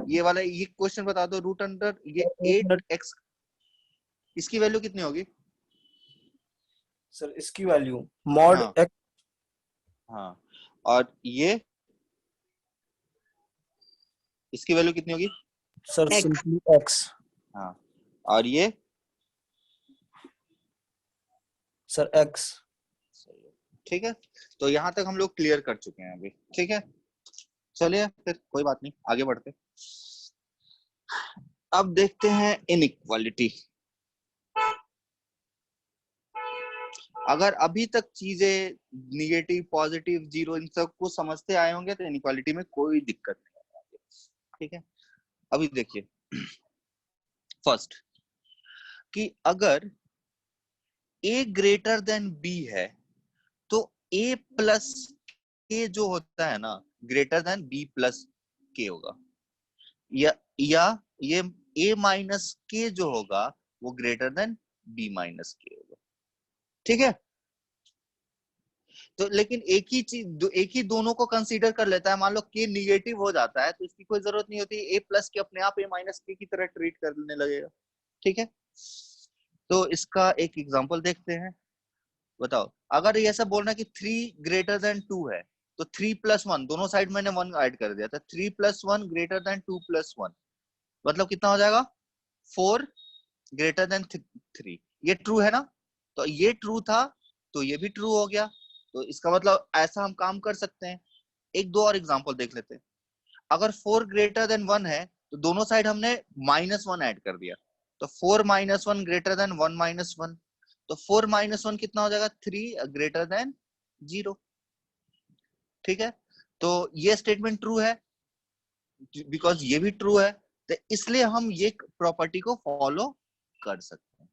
ये वाला ये क्वेश्चन बता दो, रूट अंडर ये 8x इसकी वैल्यू कितनी होगी सर? इसकी वैल्यू मॉड एक्स। हाँ, और ये इसकी वैल्यू कितनी होगी सर सिंपली एक्स। हाँ, और ये सर एक्स। ठीक है, तो यहाँ तक हम लोग क्लियर कर चुके हैं अभी। ठीक है, चलिए फिर कोई बात नहीं, आगे बढ़ते। अब देखते हैं इनइक्वालिटी। अगर अभी तक चीजें निगेटिव पॉजिटिव जीरो इन सब को समझते आए होंगे तो इनइक्वालिटी में कोई दिक्कत नहीं आएगी। ठीक है, अभी देखिए फर्स्ट कि अगर a ग्रेटर देन b है तो a प्लस k जो होता है ना greater than b plus k होगा, या ये a माइनस k जो होगा वो greater than b minus k होगा। ठीक है, तो लेकिन एक ही चीज एक ही दोनों को कंसीडर कर लेता है। मान लो k निगेटिव हो जाता है तो इसकी कोई जरूरत नहीं होती, a प्लस के अपने आप a माइनस के की तरह ट्रीट करने लगेगा। ठीक है, तो इसका एक एग्जांपल देखते हैं। बताओ अगर ये ऐसा बोलना कि 3 ग्रेटर देन 2 है तो 3 प्लस 1 दोनों साइड मैंने 1 ऐड कर दिया था, 3 प्लस 1 ग्रेटर देन 2 प्लस 1 मतलब कितना हो जाएगा 4 ग्रेटर देन 3। ये ट्रू है ना, तो ये ट्रू था तो ये भी ट्रू हो गया। तो इसका मतलब ऐसा हम काम कर सकते हैं। एक दो और एग्जांपल देख लेते हैं। अगर 4 ग्रेटर देन 1 है तो दोनों साइड हमने -1 ऐड कर दिया, तो 4 माइनस 1 ग्रेटर देन 1 माइनस 1, तो 4 माइनस 1 कितना हो जाएगा 3 ग्रेटर देन 0। ठीक है, तो ये स्टेटमेंट ट्रू है बिकॉज ये भी ट्रू है, तो इसलिए हम ये प्रॉपर्टी को फॉलो कर सकते हैं।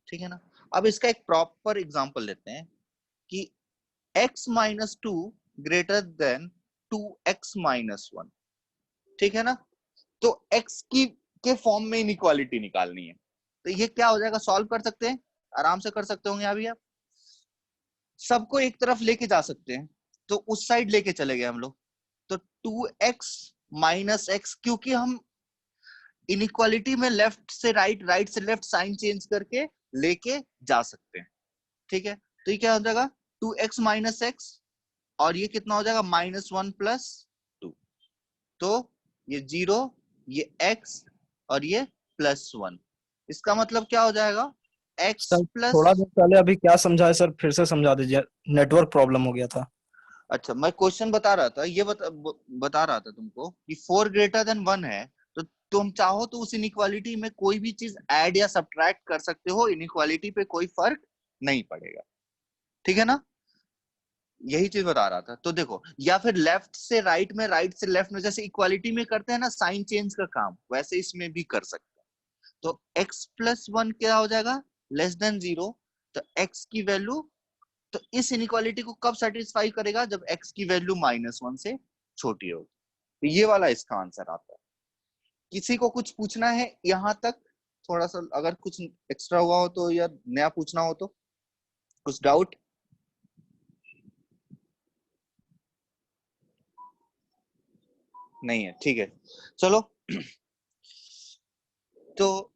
ठीक है ना, अब इसका एक प्रॉपर एग्जांपल लेते हैं कि x minus 2 greater then 2x minus 1। ठीक है ना, तो x की के फॉर्म में इनइक्वालिटी निकालनी है, तो ये क्या हो जाएगा, सॉल्व कर सकते हैं, आराम से कर सकते होंगे अभी आप। सबको एक तरफ लेके जा सकते हैं, तो उस साइड लेके चले गए हम लोग, तो 2x माइनस x, क्योंकि हम इनइक्वालिटी में लेफ्ट से राइट राइट से लेफ्ट साइन चेंज करके लेके जा सकते हैं। ठीक है, तो ये क्या हो जाएगा 2x माइनस x और ये कितना हो जाएगा -1 प्लस 2, तो ये 0 ये x और ये +1। इसका मतलब क्या हो जाएगा x सर प्लस। थोड़ा देर पहले अभी क्या समझाए सर, फिर से समझा दीजिए, नेटवर्क प्रॉब्लम हो गया था। अच्छा मैं क्वेश्चन बता रहा था, ये बता रहा था तुमको कि 4 ग्रेटर देन 1 है तो तुम चाहो तो उस इनइक्वालिटी में कोई भी चीज ऐड या सब्ट्रैक्ट कर सकते हो, इनइक्वालिटी पे कोई फर्क नहीं पड़ेगा। ठीक है ना, यही चीज बता रहा था। तो देखो, या फिर लेफ्ट से राइट में, राइट से लेफ्ट में, जैसे इक्वालिटी में करते हैं ना साइन चेंज का काम, वैसे इसमें भी कर सकते हैं। तो x प्लस 1 क्या हो जाएगा लेस देन 0, तो x की वैल्यू, तो इस इनइक्वालिटी को कब सेटिस्फाई करेगा जब x की वैल्यू -1 से छोटी होगी। तो ये वाला इसका आंसर आता है। किसी को कुछ पूछना है यहां तक, थोड़ा सा अगर कुछ एक्स्ट्रा हुआ हो तो या नया पूछना हो तो कुछ डाउट? नहीं है, ठीक है चलो। तो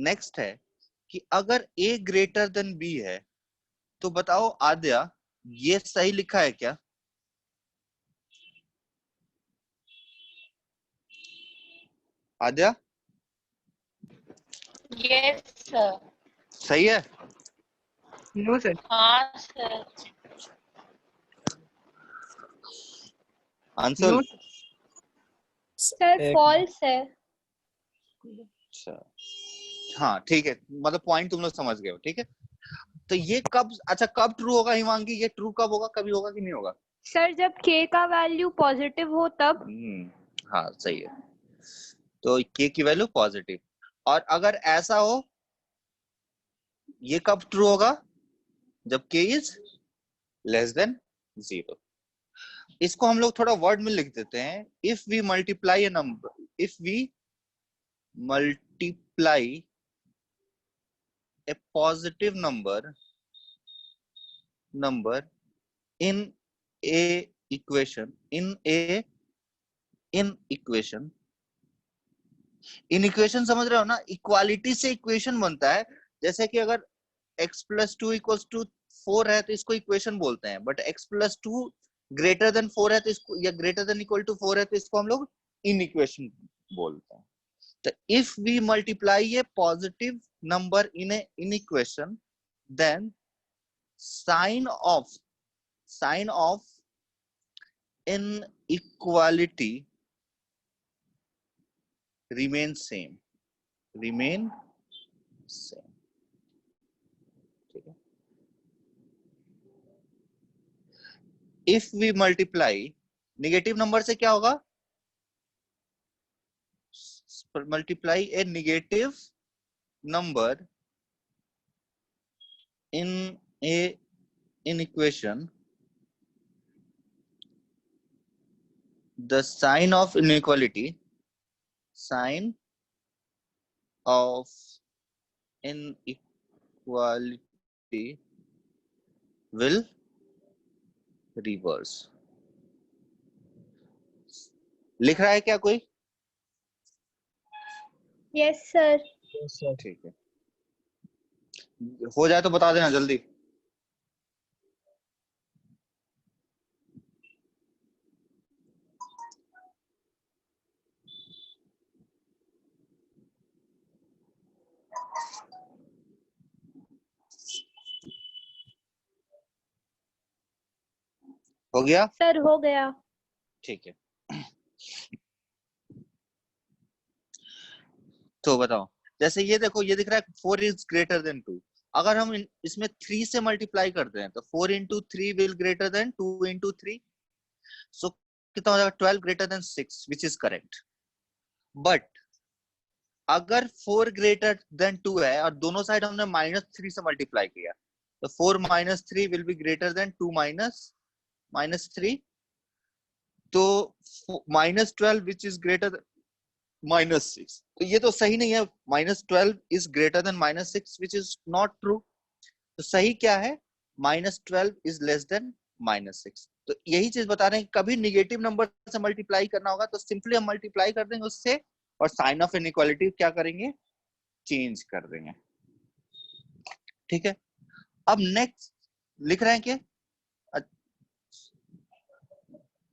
नेक्स्ट है कि अगर a ग्रेटर देन b है तो बताओ आद्या ये सही लिखा है क्या? Aadya yes sir. सही है? No sir. हाँ सर। आंसर? नो सर एक फॉल्स है। अच्छा हाँ ठीक है, मतलब पॉइंट तुम लोग समझ गए हो। ठीक है, तो ये कब, अच्छा कब ट्रू होगा हिमांगी, ये ट्रू कब होगा, कभी होगा कि नहीं होगा? सर जब k का वैल्यू पॉजिटिव हो तब। हाँ सही है, तो k की वैल्यू पॉजिटिव। और अगर ऐसा हो, ये कब ट्रू होगा, जब k इज लेस देन 0। इसको हम लोग थोड़ा वर्ड में लिख देते हैं, if we multiply a number, if we multiply a positive number in a equation, in equation समझ रहे हो ना, इक्वालिटी से इक्वेशन बनता है। जैसे कि अगर x प्लस 2 इक्वल्स टू 4 है तो इसको इक्वेशन बोलते हैं, but x plus 2 greater then 4 है तो इसको, या ग्रेटर देन इक्वल टू 4 है तो इसको हम लोग इन इक्वेशन बोलते हैं। तो if we multiply a positive number in a in equation, then sign of inequality remain same. If we multiply negative number से क्या होगा, multiply a negative number in equation, the sign of inequality will reverse. लिख रहा है क्या कोई? Yes sir. ठीक है, हो जाए तो बता देना जल्दी। हो गया? सर हो गया। ठीक है, तो बताओ, जैसे ये देखो, ये दिख रहा है 4 इज ग्रेटर देन 2। अगर हम इसमें 3 से मल्टीप्लाई करते हैं तो 4 into 3 will greater then 2 into 3, सो कितना हो जाएगा, 12 greater than 6, which is correct. But अगर 4 ग्रेटर देन 2 है और दोनों साइड हमने -3 से मल्टीप्लाई किया, तो 4 - 3 विल बी ग्रेटर देन 2 -3, तो -12 विच इज ग्रेटर -6। तो ये तो सही नहीं है, -12 is greater then -6 which is not true. तो सही क्या है, -12 इज लेस देन -6। तो यही चीज बता रहे हैं, कभी निगेटिव नंबर से मल्टीप्लाई करना होगा तो सिंपली हम मल्टीप्लाई कर देंगे उससे, और साइन ऑफ इनइक्वालिटी क्या करेंगे, चेंज कर देंगे। ठीक है, अब नेक्स्ट लिख रहे हैं क्या,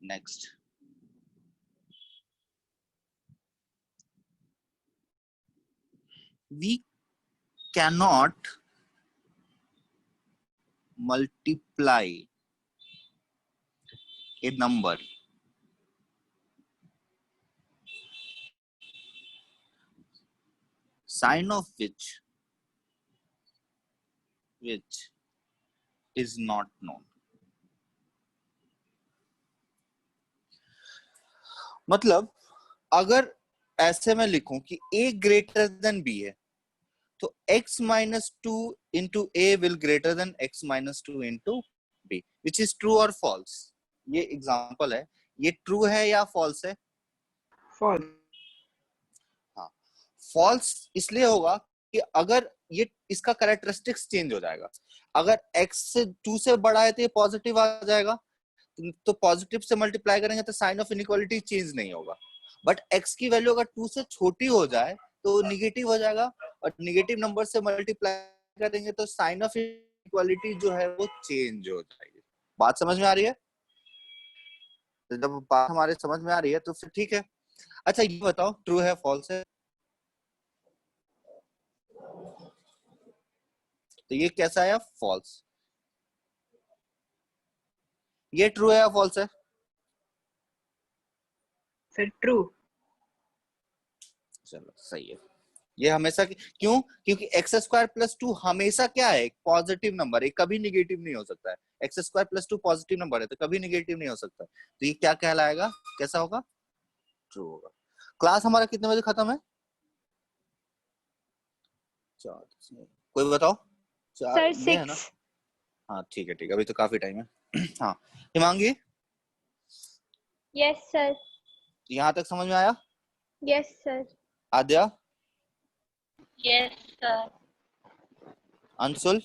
next we cannot multiply a number sign of which is not known। मतलब अगर ऐसे में लिखूं कि a ग्रेटर देन b है, तो x - 2 into a will greater than x - 2 into b, which is true or false। ये एग्जांपल है, ये ट्रू है या फॉल्स है? फॉल्स। हाँ, फॉल्स इसलिए होगा कि अगर ये इसका कैरेक्टरिस्टिक्स चेंज हो जाएगा। अगर x से 2 से बड़ा है तो ये पॉजिटिव आ जाएगा, तो पॉजिटिव से मल्टीप्लाई करेंगे तो साइन ऑफ इनइक्वालिटी चेंज नहीं होगा। बट x की वैल्यू अगर 2 से छोटी हो जाए तो निगेटिव हो जाएगा, और निगेटिव नंबर से मल्टीप्लाई करेंगे तो साइन ऑफ इक्वालिटी जो है वो चेंज हो जाएगी। बात समझ में आ रही है? तो जब बात हमारे समझ में आ रही है तो फिर ठीक है। अच्छा ये बताओ, ट्रू है फॉल्स है? तो ये कैसा है, फॉल्स। ये ट्रू है या फॉल्स है? Sir true. चलो सही है। ये हमेशा क्यों? क्योंकि x² + 2 हमेशा क्या है, पॉजिटिव नंबर है, कभी निगेटिव नहीं हो सकता है। x² + 2 पॉजिटिव नंबर है तो कभी निगेटिव नहीं हो सकता। तो ये क्या कहलाएगा, कैसा होगा, ट्रू होगा। क्लास हमारा कितने बजे खत्म है? 4। कोई बताओ? 4 सर ये है ना? 6। हाँ ठीक है, ठीक है, अभी तो काफी टाइम है। हाँ हिमांगी, यस सर। यहाँ तक समझ में आया? Yes sir. Aadya, Yes, sir. Anshul,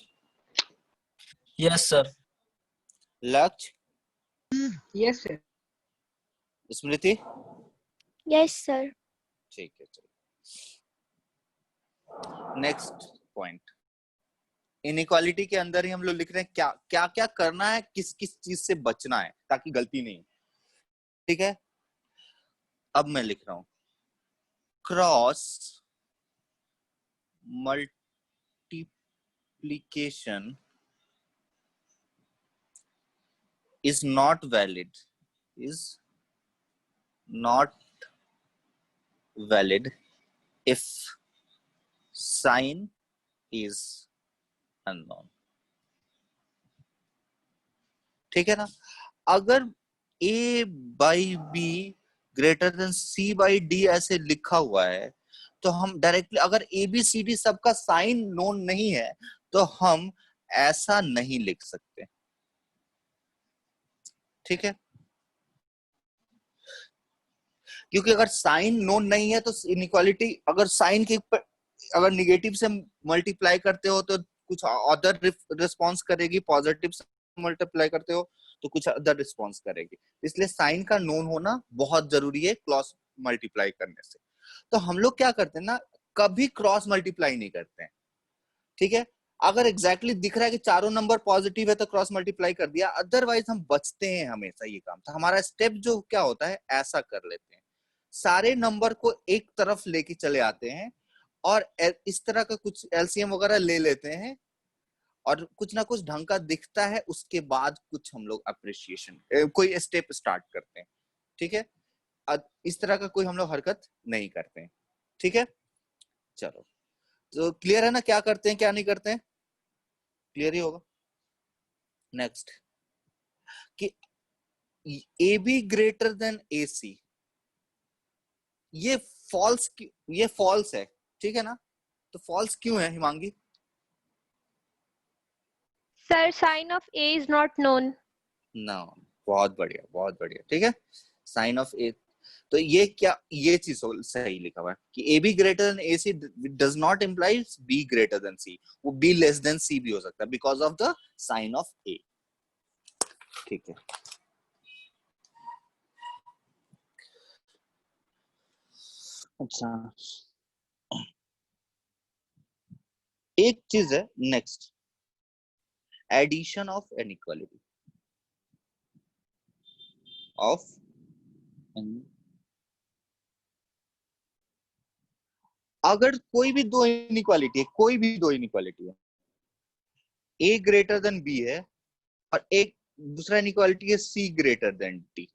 yes sir. Lakshya, yes sir. Smriti, yes sir. ठीक है। चलो नेक्स्ट पॉइंट, इनइक्वालिटी के अंदर ही हम लोग लिख रहे हैं क्या क्या क्या करना है, किस किस चीज से बचना है ताकि गलती नहीं। ठीक है, अब मैं लिख रहा हूं, cross multiplication is not valid if sign is unknown। ठीक है ना? अगर a by B greater then c by D ऐसे लिखा हुआ है तो हम डायरेक्टली, अगर ए बी सी डी सबका साइन नोन नहीं है तो हम ऐसा नहीं लिख सकते, ठीक है। क्योंकि अगर साइन नोन नहीं है तो इनइक्वालिटी, अगर साइन के अगर निगेटिव से मल्टीप्लाई करते हो तो कुछ अदर रिस्पॉन्स करेगी, पॉजिटिव से मल्टीप्लाई करते हो तो कुछ अदर रिस्पॉन्स करेगी, इसलिए साइन का नोन होना बहुत जरूरी है क्रॉस मल्टीप्लाई करने से। तो हम लोग क्या करते हैं ना, कभी क्रॉस मल्टीप्लाई नहीं करते हैं, ठीक है। अगर एग्जैक्टली दिख रहा है कि चारों नंबर पॉजिटिव है तो क्रॉस मल्टीप्लाई कर दिया, अदरवाइज हम बचते हैं हमेशा ये काम। तो हमारा स्टेप जो क्या होता है, ऐसा कर लेते हैं, सारे नंबर को एक तरफ लेके चले आते हैं और इस तरह का कुछ एलसीएम वगैरह ले लेते हैं और कुछ ना कुछ ढंग का दिखता है, उसके बाद कुछ हम लोग अप्रिशिएशन कोई स्टेप स्टार्ट करते हैं, ठीक है। इस तरह का कोई हम लोग हरकत नहीं करते हैं, ठीक है। चलो, तो क्लियर है ना क्या करते हैं क्या नहीं करते हैं, क्लियर ही होगा। नेक्स्ट, कि A B greater than A सी, ये फॉल्स है, ठीक है ना। तो फॉल्स क्यों है Himangi? Sir, sign of A is not known. ना, बहुत बढ़िया बहुत बढ़िया, ठीक है। साइन ऑफ ए, तो ये क्या, ये चीज सही लिखा हुआ है कि A B greater than A C does not imply B greater than C, वो बी लेस देन सी भी हो सकता है because of the sign of A, ठीक है। अच्छा, एक चीज है next, addition of inequality of, अगर कोई भी दो इनइक्वालिटी है, कोई भी दो इनइक्वालिटी है, ए ग्रेटर देन बी है और एक दूसरा इनइक्वालिटी है सी ग्रेटर देन डी,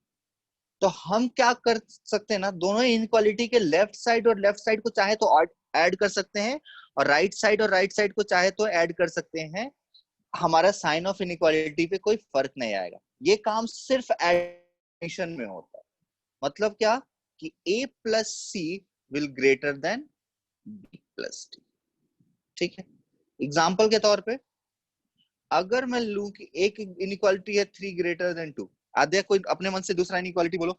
तो हम क्या कर सकते हैं ना, दोनों इनइक्वालिटी के लेफ्ट साइड और लेफ्ट साइड को चाहे तो ऐड कर सकते हैं और राइट साइड को चाहे तो ऐड कर सकते हैं, हमारा साइन ऑफ इनइक्वालिटी पे कोई फर्क नहीं आएगा। ये काम सिर्फ एडिशन में होता है। मतलब क्या कि a प्लस c will greater than b plus d, ठीक है। एग्जाम्पल के तौर पे अगर मैं लूं कि एक इनइक्वालिटी है 3 ग्रेटर देन 2, आद्या कोई अपने मन से दूसरा इनइक्वालिटी बोलो।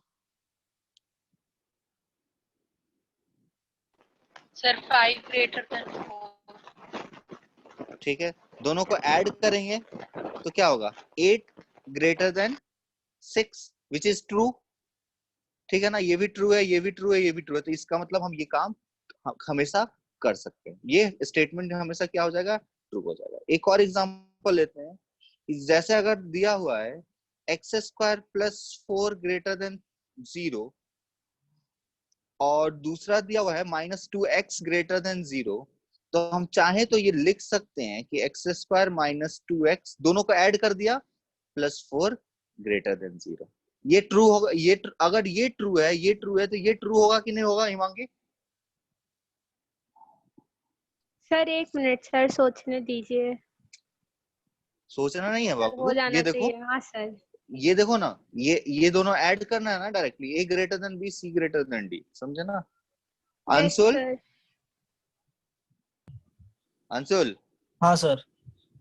Sir 5 greater than 4. ठीक है, दोनों को ऐड करेंगे तो क्या होगा, 8 greater than 6 which is true, ठीक है ना। ये भी ट्रू है, ये भी ट्रू है, ये भी ट्रू है, तो इसका मतलब हम ये काम हमेशा कर सकते हैं, ये स्टेटमेंट हमेशा क्या हो जाएगा, ट्रू हो जाएगा। एक और एग्जांपल लेते हैं, जैसे अगर दिया हुआ है x square plus 4 greater than 0 और दूसरा दिया हुआ है -2x ग्रेटर देन 0, तो हम चाहे तो ये लिख सकते हैं कि एक्स स्क्वायर -2x दोनों को ऐड कर दिया +4 ग्रेटर देन 0। ये ट्रू होगा, ये अगर ये ट्रू है, ये ट्रू है, तो ये ट्रू होगा कि नहीं होगा हिमांगी? सर 1 मिनट सर, सोचने दीजिए। सोचना नहीं है सर बाबू, हो जाना ये देखो, चाहिए। हाँ सर। ये देखो ना, ये दोनों ऐड करना है ना directly, A greater than B C greater than D, समझे ना। Yes Anshul, sir. अंशुल हाँ सर।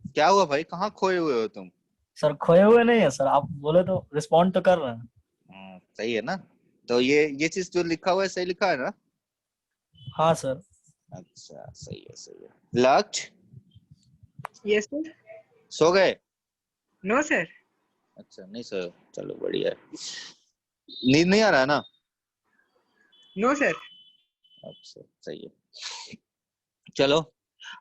क्या हुआ भाई, कहाँ खोए हुए हो तुम? सर खोए हुए नहीं है सर, आप बोले तो रिस्पॉन्ड तो कर रहे हैं। सही है ना। तो ये चीज जो लिखा हुआ है सही लिखा है ना? हाँ सर। अच्छा, सही है सही है। लक्ष्य, यस सर। सो गए? No sir. अच्छा, नहीं सो, चलो बढ़िया है। नींद नहीं आ रहा है ना? No sir. अच्छा, सही है, चलो।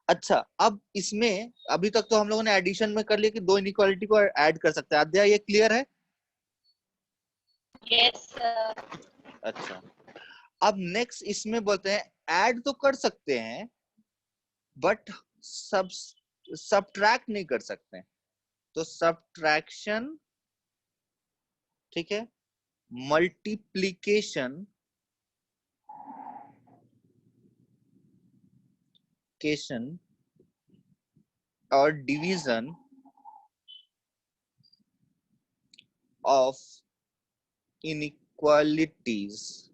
अच्छा, अब इसमें अभी तक तो हम लोगों ने एडिशन में कर लिया कि दो इनइक्वालिटी को ऐड कर सकते हैं। अध्याय ये क्लियर है? Yes, sir. अच्छा, अब नेक्स्ट इसमें बोलते हैं ऐड तो कर सकते हैं बट सब्ट्रैक्ट नहीं कर सकते हैं। तो सब्ट्रैक्शन, ठीक है, मल्टीप्लीकेशन और division of inequalities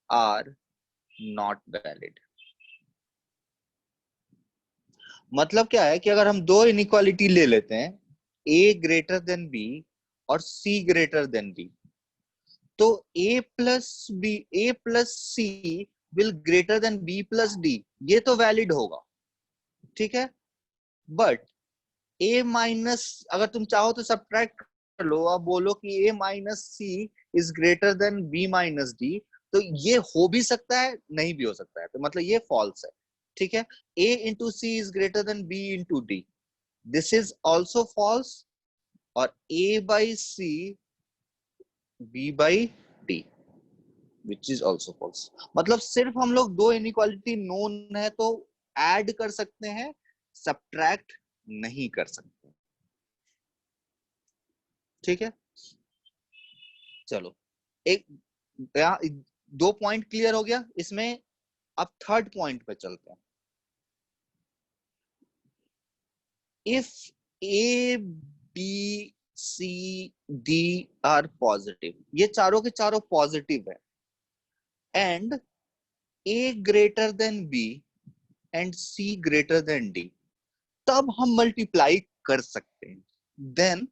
are not valid. मतलब क्या है कि अगर हम दो इनइक्वालिटी ले लेते हैं, a ग्रेटर देन b और c ग्रेटर देन b, तो a plus c will greater than b plus d, ये तो वैलिड होगा, ठीक है। बट a माइनस, अगर तुम चाहो तो सब्ट्रैक्ट कर लो, आप बोलो कि a minus c is greater than b minus d, तो ये हो भी सकता है, नहीं भी हो सकता है, तो मतलब ये फॉल्स है, ठीक है। a into c is greater than b into d, this is also false, और a by c b by d, which is also false. मतलब सिर्फ हम लोग दो इनइक्वालिटी नोन है तो ऐड कर सकते हैं, सब्ट्रैक्ट नहीं कर सकते, ठीक है। चलो, एक दो पॉइंट क्लियर हो गया इसमें, अब थर्ड पॉइंट पे चलते हैं। If a b c d are positive, ये चारों के चारों पॉजिटिव है, and a greater than b and c greater than d, तब हम मल्टीप्लाई कर सकते हैं। देन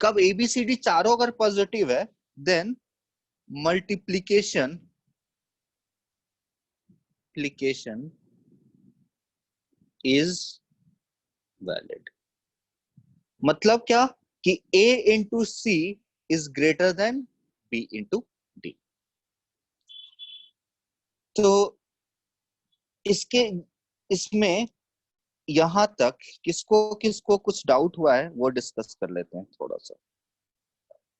कब ए बी सी डी चारों अगर पॉजिटिव है, देन मल्टीप्लीकेशन इज वैलिड। मतलब क्या कि a into c is greater than b into d. तो इसमें यहां तक किसको कुछ डाउट हुआ है वो डिस्कस कर लेते हैं थोड़ा सा।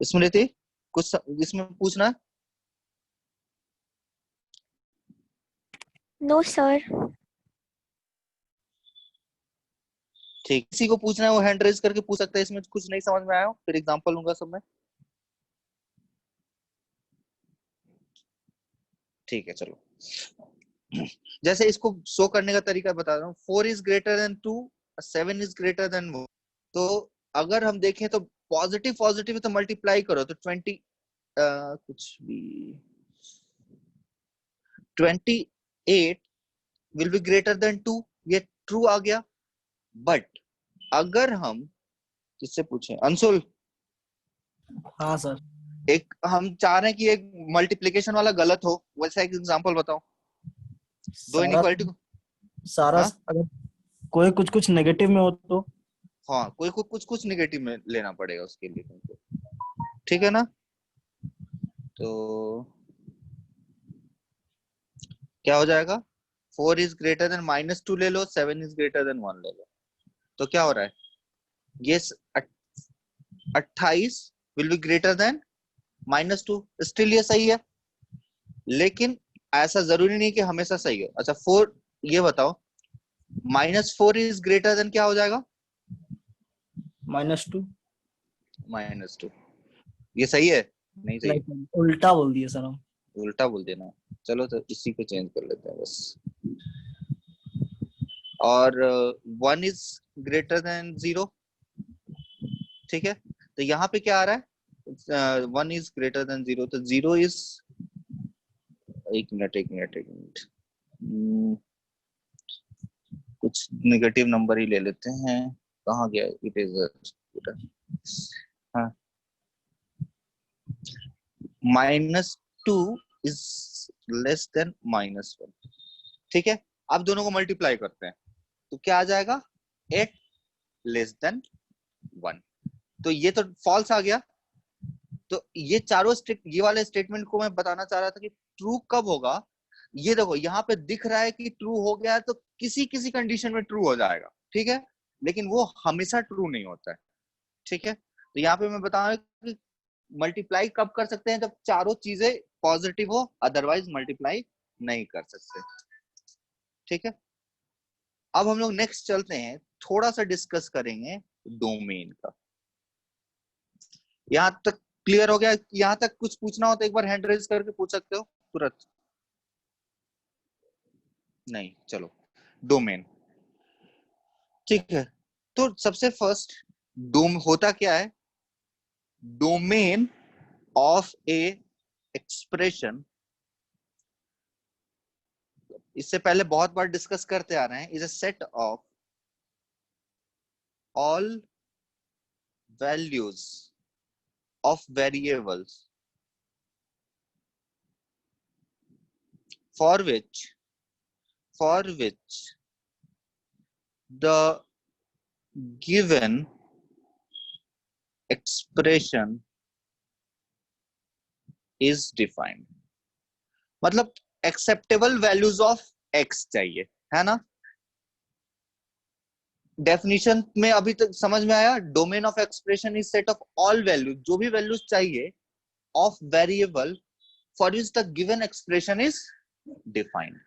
स्मृति, कुछ इसमें पूछना है? No sir. ठीक, किसी को पूछना है वो हैंड रेज करके पूछ सकता है, इसमें कुछ नहीं समझ में आया हो फिर एग्जांपल लूंगा सब में। ठीक है, चलो जैसे इसको शो करने का तरीका बता रहा हूँ। 4 is greater then 2, 7 is greater then 1। तो अगर हम देखें तो पॉजिटिव पॉजिटिव तो मल्टीप्लाई करो तो 20 कुछ भी 28 विल बी ग्रेटर देन 2, ये ट्रू आ गया। बट अगर हम किससे पूछें, अंशुल, हाँ सर। एक हम चाह रहे हैं कि एक मल्टीप्लिकेशन वाला गलत हो, वैसा एक एग्जांपल बताओ दो इनइक्वालिटी को। सारा हाँ? अगर कोई कुछ कुछ नेगेटिव में हो तो हाँ, कोई को कुछ निगेटिव में लेना पड़ेगा उसके लिए तुमको, ठीक है ना। तो क्या हो जाएगा, 4 इज ग्रेटर देन -2 ले लो, 7 इज ग्रेटर देन 1 ले लो, तो क्या हो रहा है, ये 28 will be greater then -2, still ये सही है, लेकिन ऐसा जरूरी नहीं कि हमेशा सही है। अच्छा 4, ये बताओ -4 इज ग्रेटर देन क्या हो जाएगा, -2। -2, ये सही है? नहीं सही, उल्टा बोल दिया सर हम। उल्टा बोल देना। चलो तो इसी को चेंज कर लेते हैं बस। और 1 इज ग्रेटर देन 0, ठीक है। तो यहाँ पे क्या आ रहा है, 1 इज ग्रेटर देन 0, तो 0 इज, एक मिनट कुछ नेगेटिव नंबर ही ले लेते हैं, कहाँ गया इट इज, हाँ, -2 इज लेस देन -1, ठीक है। अब दोनों को मल्टीप्लाई करते हैं तो क्या आ जाएगा, 8 लेस देन 1, तो ये तो फॉल्स आ गया। तो ये चारों ये वाले स्टेटमेंट को मैं बताना चाह रहा था कि ट्रू कब होगा। ये देखो यहाँ पे दिख रहा है कि ट्रू हो गया है, तो किसी किसी कंडीशन में ट्रू हो जाएगा, ठीक है, लेकिन वो हमेशा ट्रू नहीं होता है, ठीक है। तो यहाँ पे मैं बताऊंगा कि मल्टीप्लाई कब कर सकते हैं, जब चारों चीजें पॉजिटिव हो, अदरवाइज मल्टीप्लाई नहीं कर सकते, ठीक है। अब हम लोग नेक्स्ट चलते हैं, थोड़ा सा डिस्कस करेंगे डोमेन का। यहां तक क्लियर हो गया? यहां तक कुछ पूछना हो तो एक बार हैंड रेज करके पूछ सकते हो तुरंत। नहीं, चलो डोमेन, ठीक है। तो सबसे फर्स्ट डोम होता क्या है, डोमेन ऑफ ए एक्सप्रेशन, इससे पहले बहुत बार डिस्कस करते आ रहे हैं, is a set of all values of variables for which the given expression is defined. मतलब acceptable values of x चाहिए, है ना। डेफिनेशन में अभी तक समझ में आया, domain of expression is set of all values, जो भी वैल्यूज चाहिए of variable for which the given expression is defined.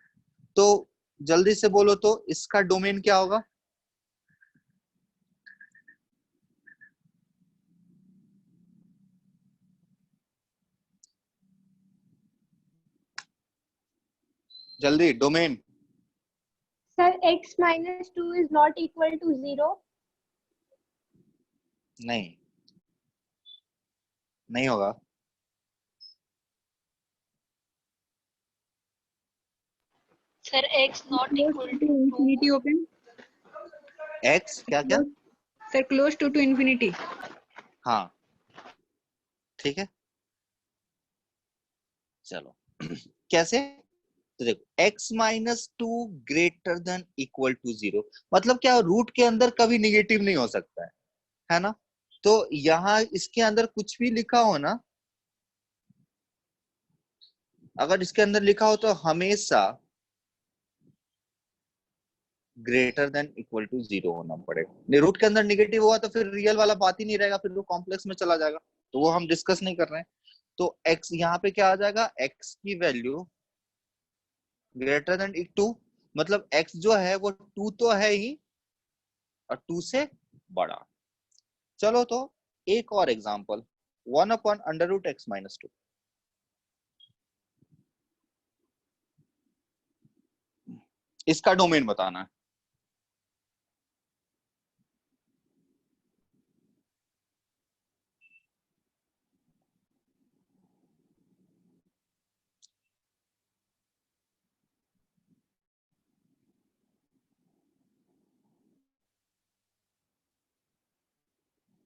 तो जल्दी से बोलो तो इसका डोमेन क्या होगा? जल्दी domain. Sir, x minus 2 is not equal to 0. नहीं होगा। Sir, x not equal to to 2. infinity open. x क्या क्या? Sir, close to infinity. हाँ ठीक है, चलो कैसे? तो देखो x minus 2 greater than equal to 0, मतलब क्या, रूट के अंदर कभी निगेटिव नहीं हो सकता है ना। तो यहाँ इसके अंदर कुछ भी लिखा हो ना, अगर इसके अंदर लिखा हो तो हमेशा ग्रेटर देन इक्वल टू 0 होना पड़ेगा। रूट के अंदर निगेटिव हुआ तो फिर रियल वाला बात ही नहीं रहेगा, फिर वो कॉम्प्लेक्स में चला जाएगा, तो वो हम डिस्कस नहीं कर रहे हैं। तो x यहाँ पे क्या आ जाएगा, x की वैल्यू ग्रेटर देन 2, मतलब x जो है वो 2 तो है ही और 2 से बड़ा। चलो तो एक और example, 1 upon under root x minus 2। इसका डोमेन बताना है।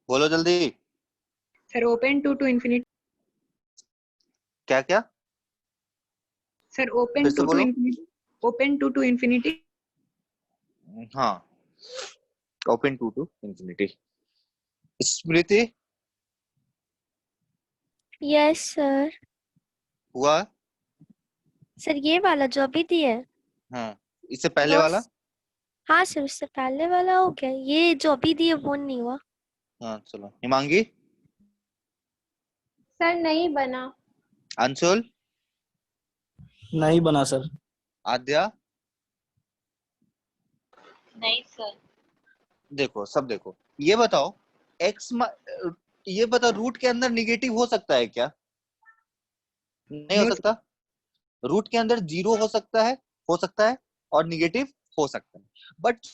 बोलो जल्दी। Sir, open to infinity. क्या क्या? Sir, open फिर से to बोलो। infinity. Open to infinity. हाँ, open to infinity. Smriti yes sir. हुआ? सर ये वाला जो अभी दिया है, हाँ, इससे पहले वो वाला? हाँ सर, उससे पहले वाला हो गया, ये जो अभी दिए वो नहीं हुआ। हाँ चलो, हिमांगी। Sir, नहीं बना. अंशुल, नहीं बना सर। आद्या। नहीं सर। देखो सब देखो, ये बताओ x ये बताओ रूट के अंदर निगेटिव हो सकता है क्या? नहीं हो No, सकता। रूट के अंदर 0 हो सकता है और निगेटिव हो सकता है, बट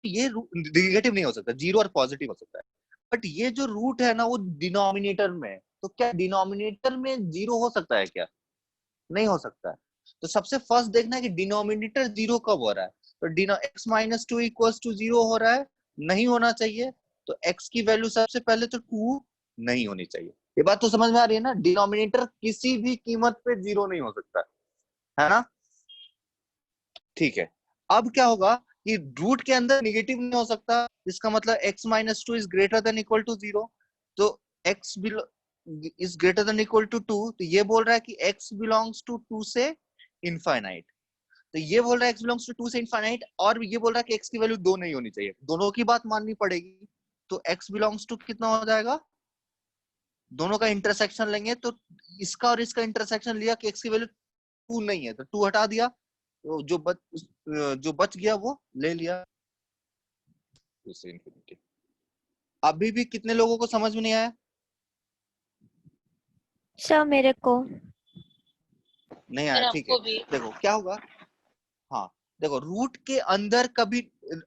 ये निगेटिव नहीं हो सकता, 0 और पॉजिटिव हो सकता है। बट ये जो रूट है ना वो डिनोमिनेटर में है, तो क्या डिनोमिनेटर में 0 हो सकता है क्या? नहीं हो सकता है। तो सबसे फर्स्ट देखना है कि डिनोमिनेटर 0 कब हो रहा है। तो x माइनस 2 इक्वल्स टू 0 हो रहा है, नहीं होना चाहिए। तो x की वैल्यू सबसे पहले तो 2 नहीं होनी चाहिए। ये बात तो समझ में आ रही है ना, डिनोमिनेटर किसी भी कीमत पे 0 नहीं हो सकता है ना। ठीक है, अब क्या होगा कि रूट के अंदर निगेटिव नहीं हो सकता, इसका मतलब x minus 2 is greater than equal to 0। तो x is greater than equal to 2, तो ये बोल रहा है कि x बिलोंग्स टू 2 से इनफाइनाइट। तो ये बोल रहा है x बिलोंग्स टू 2 से इनफाइनाइट, और ये बोल रहा है कि x की वैल्यू 2 नहीं होनी चाहिए, दोनों की बात माननी पड़ेगी। तो x बिलोंग्स टू कितना हो जाएगा, दोनों का इंटरसेक्शन लेंगे, तो इसका और इसका इंटरसेक्शन लिया कि x की वैल्यू 2 नहीं है, तो 2 हटा दिया, तो जो बच गया वो ले लिया। अभी भी कितने लोगों को समझ में नहीं आया? सर मेरे को नहीं आया, ठीक है। देखो क्या होगा, हाँ देखो रूट के अंदर कभी,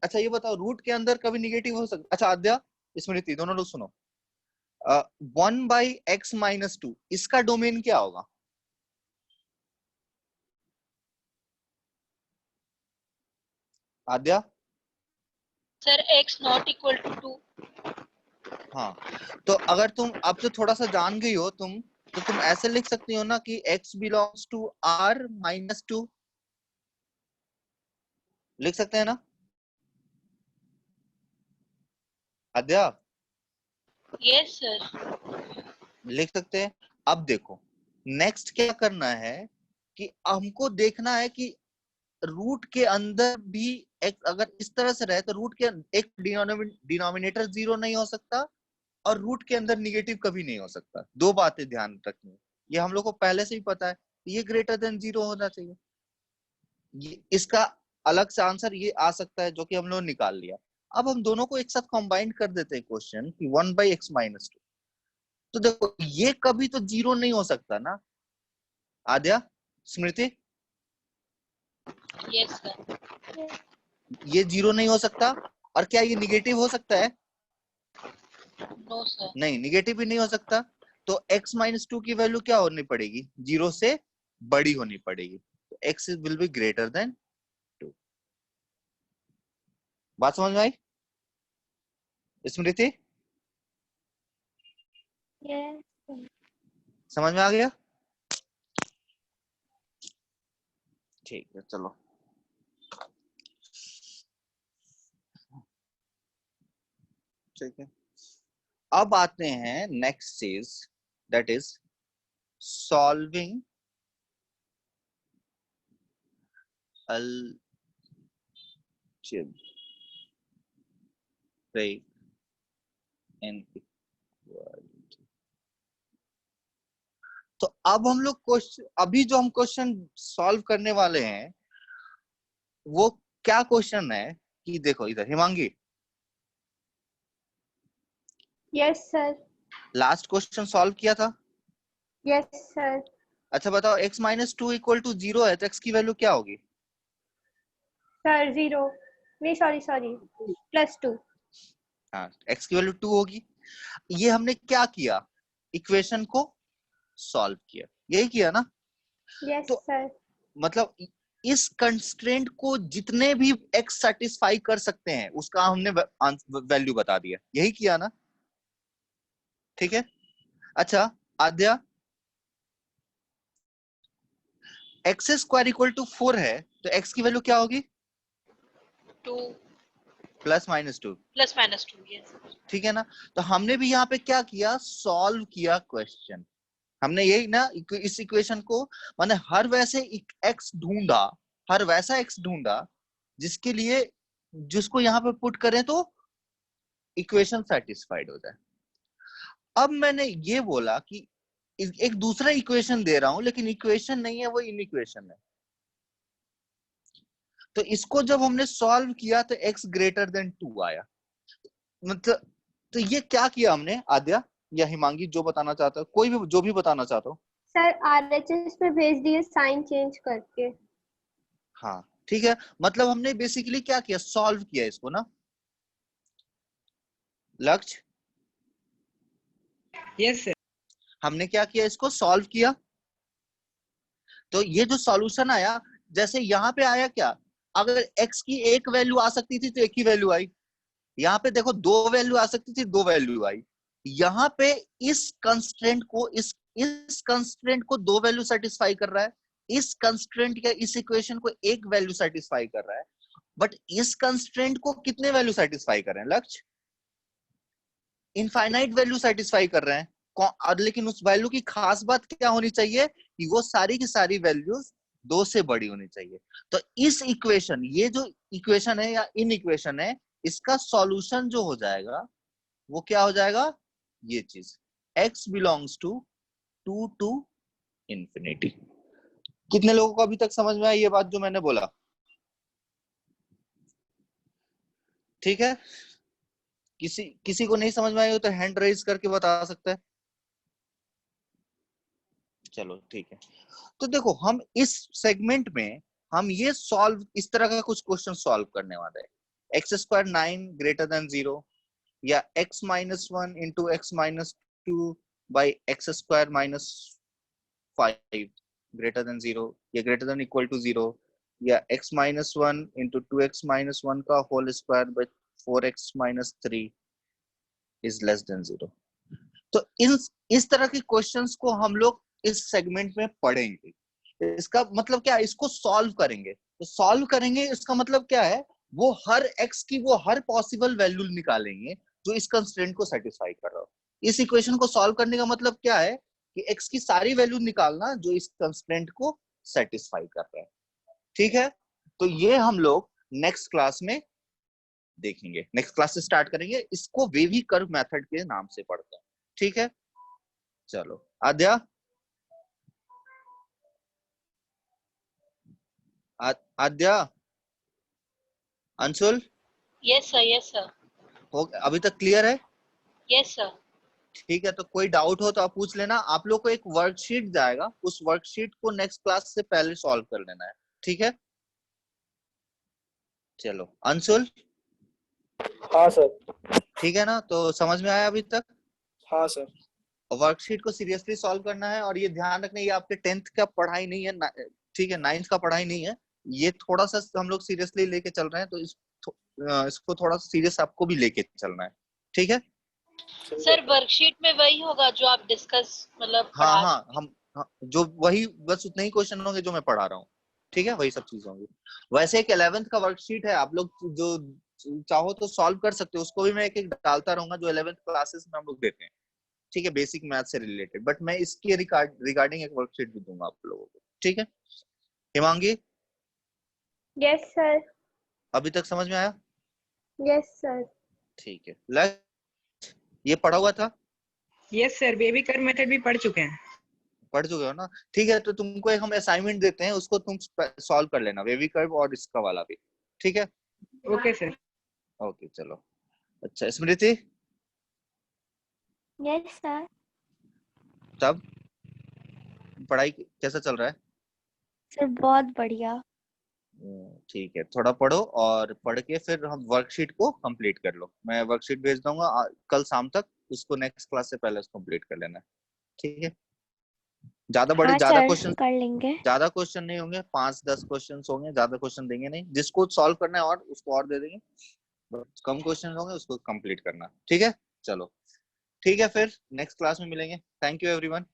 अच्छा ये बताओ रूट के अंदर कभी निगेटिव हो सकता? अच्छा आद्या स्मृति दोनों लोग सुनो, 1/x-2 इसका डोमेन क्या होगा? Aadya? Sir x not equal to 2। हाँ, तो अगर तुम अब तो थोड़ा सा जान गई हो तुम, तो तुम ऐसे लिख सकती हो ना कि x बिलोंग्स टू r-2, लिख सकते हैं ना आद्या? Yes sir. लिख सकते हैं। अब देखो नेक्स्ट क्या करना है कि हमको देखना है कि रूट के अंदर भी एक अगर इस तरह से रहे तो रूट के एक डिनोमिनेटर 0 नहीं हो सकता और रूट के अंदर निगेटिव कभी नहीं हो सकता। दो बातें ध्यान रखनी है, ये हम लोग को पहले से ही पता है, ये ग्रेटर देन 0 होना चाहिए। ये इसका अलग से आंसर ये आ सकता है जो कि हम लोग निकाल लिया। अब हम दोनों को एक साथ कंबाइन कर देते हैं क्वेश्चन कि 1/x-2। तो देखो ये कभी तो 0 नहीं हो सकता ना आद्या स्मृति? Yes sir. ये 0 नहीं हो सकता। और क्या ये निगेटिव हो सकता है? No sir. नहीं, निगेटिव भी नहीं हो सकता। तो x-2 की वैल्यू क्या होनी पड़ेगी? 0 से बड़ी होनी पड़ेगी। तो x will be greater then 2। बात समझ में आई स्मृति? Yes. समझ में आ गया? ठीक है चलो। ठीक है, अब आते हैं नेक्स्ट चीज, that is solving algebraic inequality। तो अब हम लोग क्वेश्चन, अभी जो हम क्वेश्चन सॉल्व करने वाले हैं वो क्या क्वेश्चन है कि देखो इधर Himangi, yes sir. Last question solve किया था। Yes sir. अच्छा बताओ x-2 इक्वल टू 0 है तो x की वैल्यू क्या होगी? सर 0 नहीं, सॉरी सॉरी, +2। हाँ, x की वैल्यू 2 होगी। ये हमने क्या किया? इक्वेशन को सॉल्व किया, यही किया ना? यस तो सर। मतलब इस कंस्ट्रेंट को जितने भी x सेटिस्फाई कर सकते हैं उसका हमने वैल्यू बता दिया, यही किया ना? ठीक है। अच्छा आद्या, x² इक्वल टू 4 है तो x की वैल्यू क्या होगी? 2 +-2। +-2। यस। ठीक है ना? तो हमने भी यहाँ पे क्या किया? सॉल्व किया क्वेश्चन। हमने यही ना इस इक्वेशन को माने हर वैसे x ढूंढा, हर वैसा x ढूंढा जिसके लिए जिसको यहाँ पे पुट करें तो इक्वेशन सेटिस्फाइड हो जाए। अब मैंने ये बोला कि एक दूसरा इक्वेशन दे रहा हूं लेकिन इक्वेशन नहीं है, वो इनइक्वेशन है। तो इसको जब हमने सॉल्व किया तो x ग्रेटर देन 2 आया। मतलब तो ये क्या किया हमने आद्या या हिमांगी, जो बताना चाहता हो, कोई भी जो भी बताना चाहता हो। सर RHS पे भेज दिए साइन चेंज करके। हाँ ठीक है, मतलब हमने बेसिकली क्या किया? सॉल्व किया इसको ना लक्ष्य? Yes sir. हमने क्या किया? इसको सॉल्व किया। तो ये जो सॉल्यूशन आया, जैसे यहाँ पे आया क्या, अगर x की एक वैल्यू आ सकती थी तो एक ही वैल्यू आई। यहाँ पे देखो दो वैल्यू आ सकती थी, दो वैल्यू आई। यहाँ पे इस कंस्ट्रेंट को इस कंस्ट्रेंट को दो वैल्यू सेटिस्फाई कर रहा है, इस कंस्ट्रेंट या इस इक्वेशन को एक वैल्यू सेटिस्फाई कर रहा है, बट इस कंस्ट्रेंट को कितने वैल्यू सेटिस्फाई कर रहे हैं लक्ष्य? इनफाइनाइट वैल्यू सेटिस्फाई कर रहे हैं। और लेकिन उस वैल्यू की खास बात क्या होनी चाहिए कि वो सारी की सारी वैल्यूज 2 से बड़ी होनी चाहिए। तो इस इक्वेशन, ये जो इक्वेशन है या इन इक्वेशन है, इसका सॉल्यूशन जो हो जाएगा वो क्या हो जाएगा? ये चीज x belongs to 2 to infinity. कितने लोगों को अभी तक समझ में आई ये बात जो मैंने बोला? ठीक है, किसी को नहीं समझ में आई हो तो हैंड रेज करके बता सकता है। चलो ठीक है, तो देखो हम इस सेगमेंट में हम ये सॉल्व, इस तरह का कुछ क्वेश्चन सॉल्व करने वाले हैं। एक्स स्क्वायर 9 ग्रेटर देन 0, या x minus 1 into x minus 2 by x square minus 5 greater than 0, या ग्रेटर देन इक्वल टू 0, या x minus 1 into 2x minus 1 का whole square by 4x minus 3 is less than 0। तो इस तरह के questions को हम लोग इस सेगमेंट में पढ़ेंगे। इसका मतलब क्या है, इसको सॉल्व करेंगे। तो सॉल्व करेंगे इसका मतलब क्या है, वो हर x की वो हर पॉसिबल वैल्यू निकालेंगे जो इस कंस्ट्रेंट को सेटिस्फाई कर रहा हो। इस इक्वेशन को सॉल्व करने का मतलब क्या है कि x की सारी वैल्यू निकालना जो इस कंस्ट्रेंट को सेटिस्फाई कर रहा है। ठीक है, तो ये हम लोग नेक्स्ट क्लास में देखेंगे, नेक्स्ट क्लास से स्टार्ट करेंगे। इसको वेवी कर्व मेथड के नाम से पढ़ते हैं। ठीक है, चलो Aadya, Aadya, Anshul, yes sir, yes sir, हो अभी तक क्लियर है? Yes sir. ठीक है, तो कोई डाउट हो तो आप पूछ लेना। आप लोग को एक वर्कशीट जाएगा, उस वर्कशीट को नेक्स्ट क्लास से पहले सॉल्व कर लेना है। ठीक है, चलो अंशुल, हाँ सर। ठीक है ना? तो समझ में आया अभी तक? हाँ सर। वर्कशीट को सीरियसली सॉल्व करना है, और ये ध्यान रखना ये आपके 10th का पढ़ाई नहीं है, ठीक है, 9th का पढ़ाई नहीं है। ये थोड़ा सा हम लोग सीरियसली लेके चल रहे हैं, तो इसको थोड़ा सीरियस आपको भी लेके चलना है। ठीक है सर वर्कशीट में वही होगा जो आप डिस्कस मतलब हाँ पढ़ा हाँ, हम जो वही बस उतने ही क्वेश्चन होंगे जो मैं पढ़ा रहा हूँ। ठीक है, वही सब चीजें होंगी। वैसे एक 11th का वर्कशीट है, आप लोग जो चाहो तो सॉल्व कर सकते हो, उसको भी मैं एक एक डालता रहूंगा जो 11th क्लासेस में हम लोग देते हैं। ठीक है, बेसिक मैथ से रिलेटेड, बट मैं इसके रिगार्डिंग एक वर्कशीट भी दूंगा आप लोगों को। ठीक है, हिमांगी, यस सर। अभी तक समझ में आया? Yes sir. ठीक है, ये पढ़ा हुआ था? Yes sir, baby curve method भी पढ़ चुके हैं। पढ़ चुके हो ना? ठीक है, तो तुमको एक हम असाइनमेंट देते हैं, उसको तुम सॉल्व कर लेना, वेवी कर्व और इसका वाला भी। ठीक है, ओके सर। ओके चलो। अच्छा स्मृति, यस सर। तब पढ़ाई कैसा चल रहा है? सर बहुत बढ़िया। ठीक है, थोड़ा पढ़ो और पढ़ के फिर हम वर्कशीट को कंप्लीट कर लो। मैं वर्कशीट भेज दूंगा कल शाम तक, उसको नेक्स्ट क्लास से पहले कंप्लीट कर लेना। ठीक है, ज्यादा बड़े हाँ ज्यादा सर, क्वेश्चन, कर लेंगे। ज्यादा क्वेश्चन नहीं होंगे, 5-10 क्वेश्चन होंगे, ज्यादा क्वेश्चन देंगे नहीं। जिसको सॉल्व करना है और उसको और दे देंगे, कम क्वेश्चन होंगे उसको कंप्लीट करना। ठीक है, चलो ठीक है, फिर नेक्स्ट क्लास में मिलेंगे। Thank you everyone.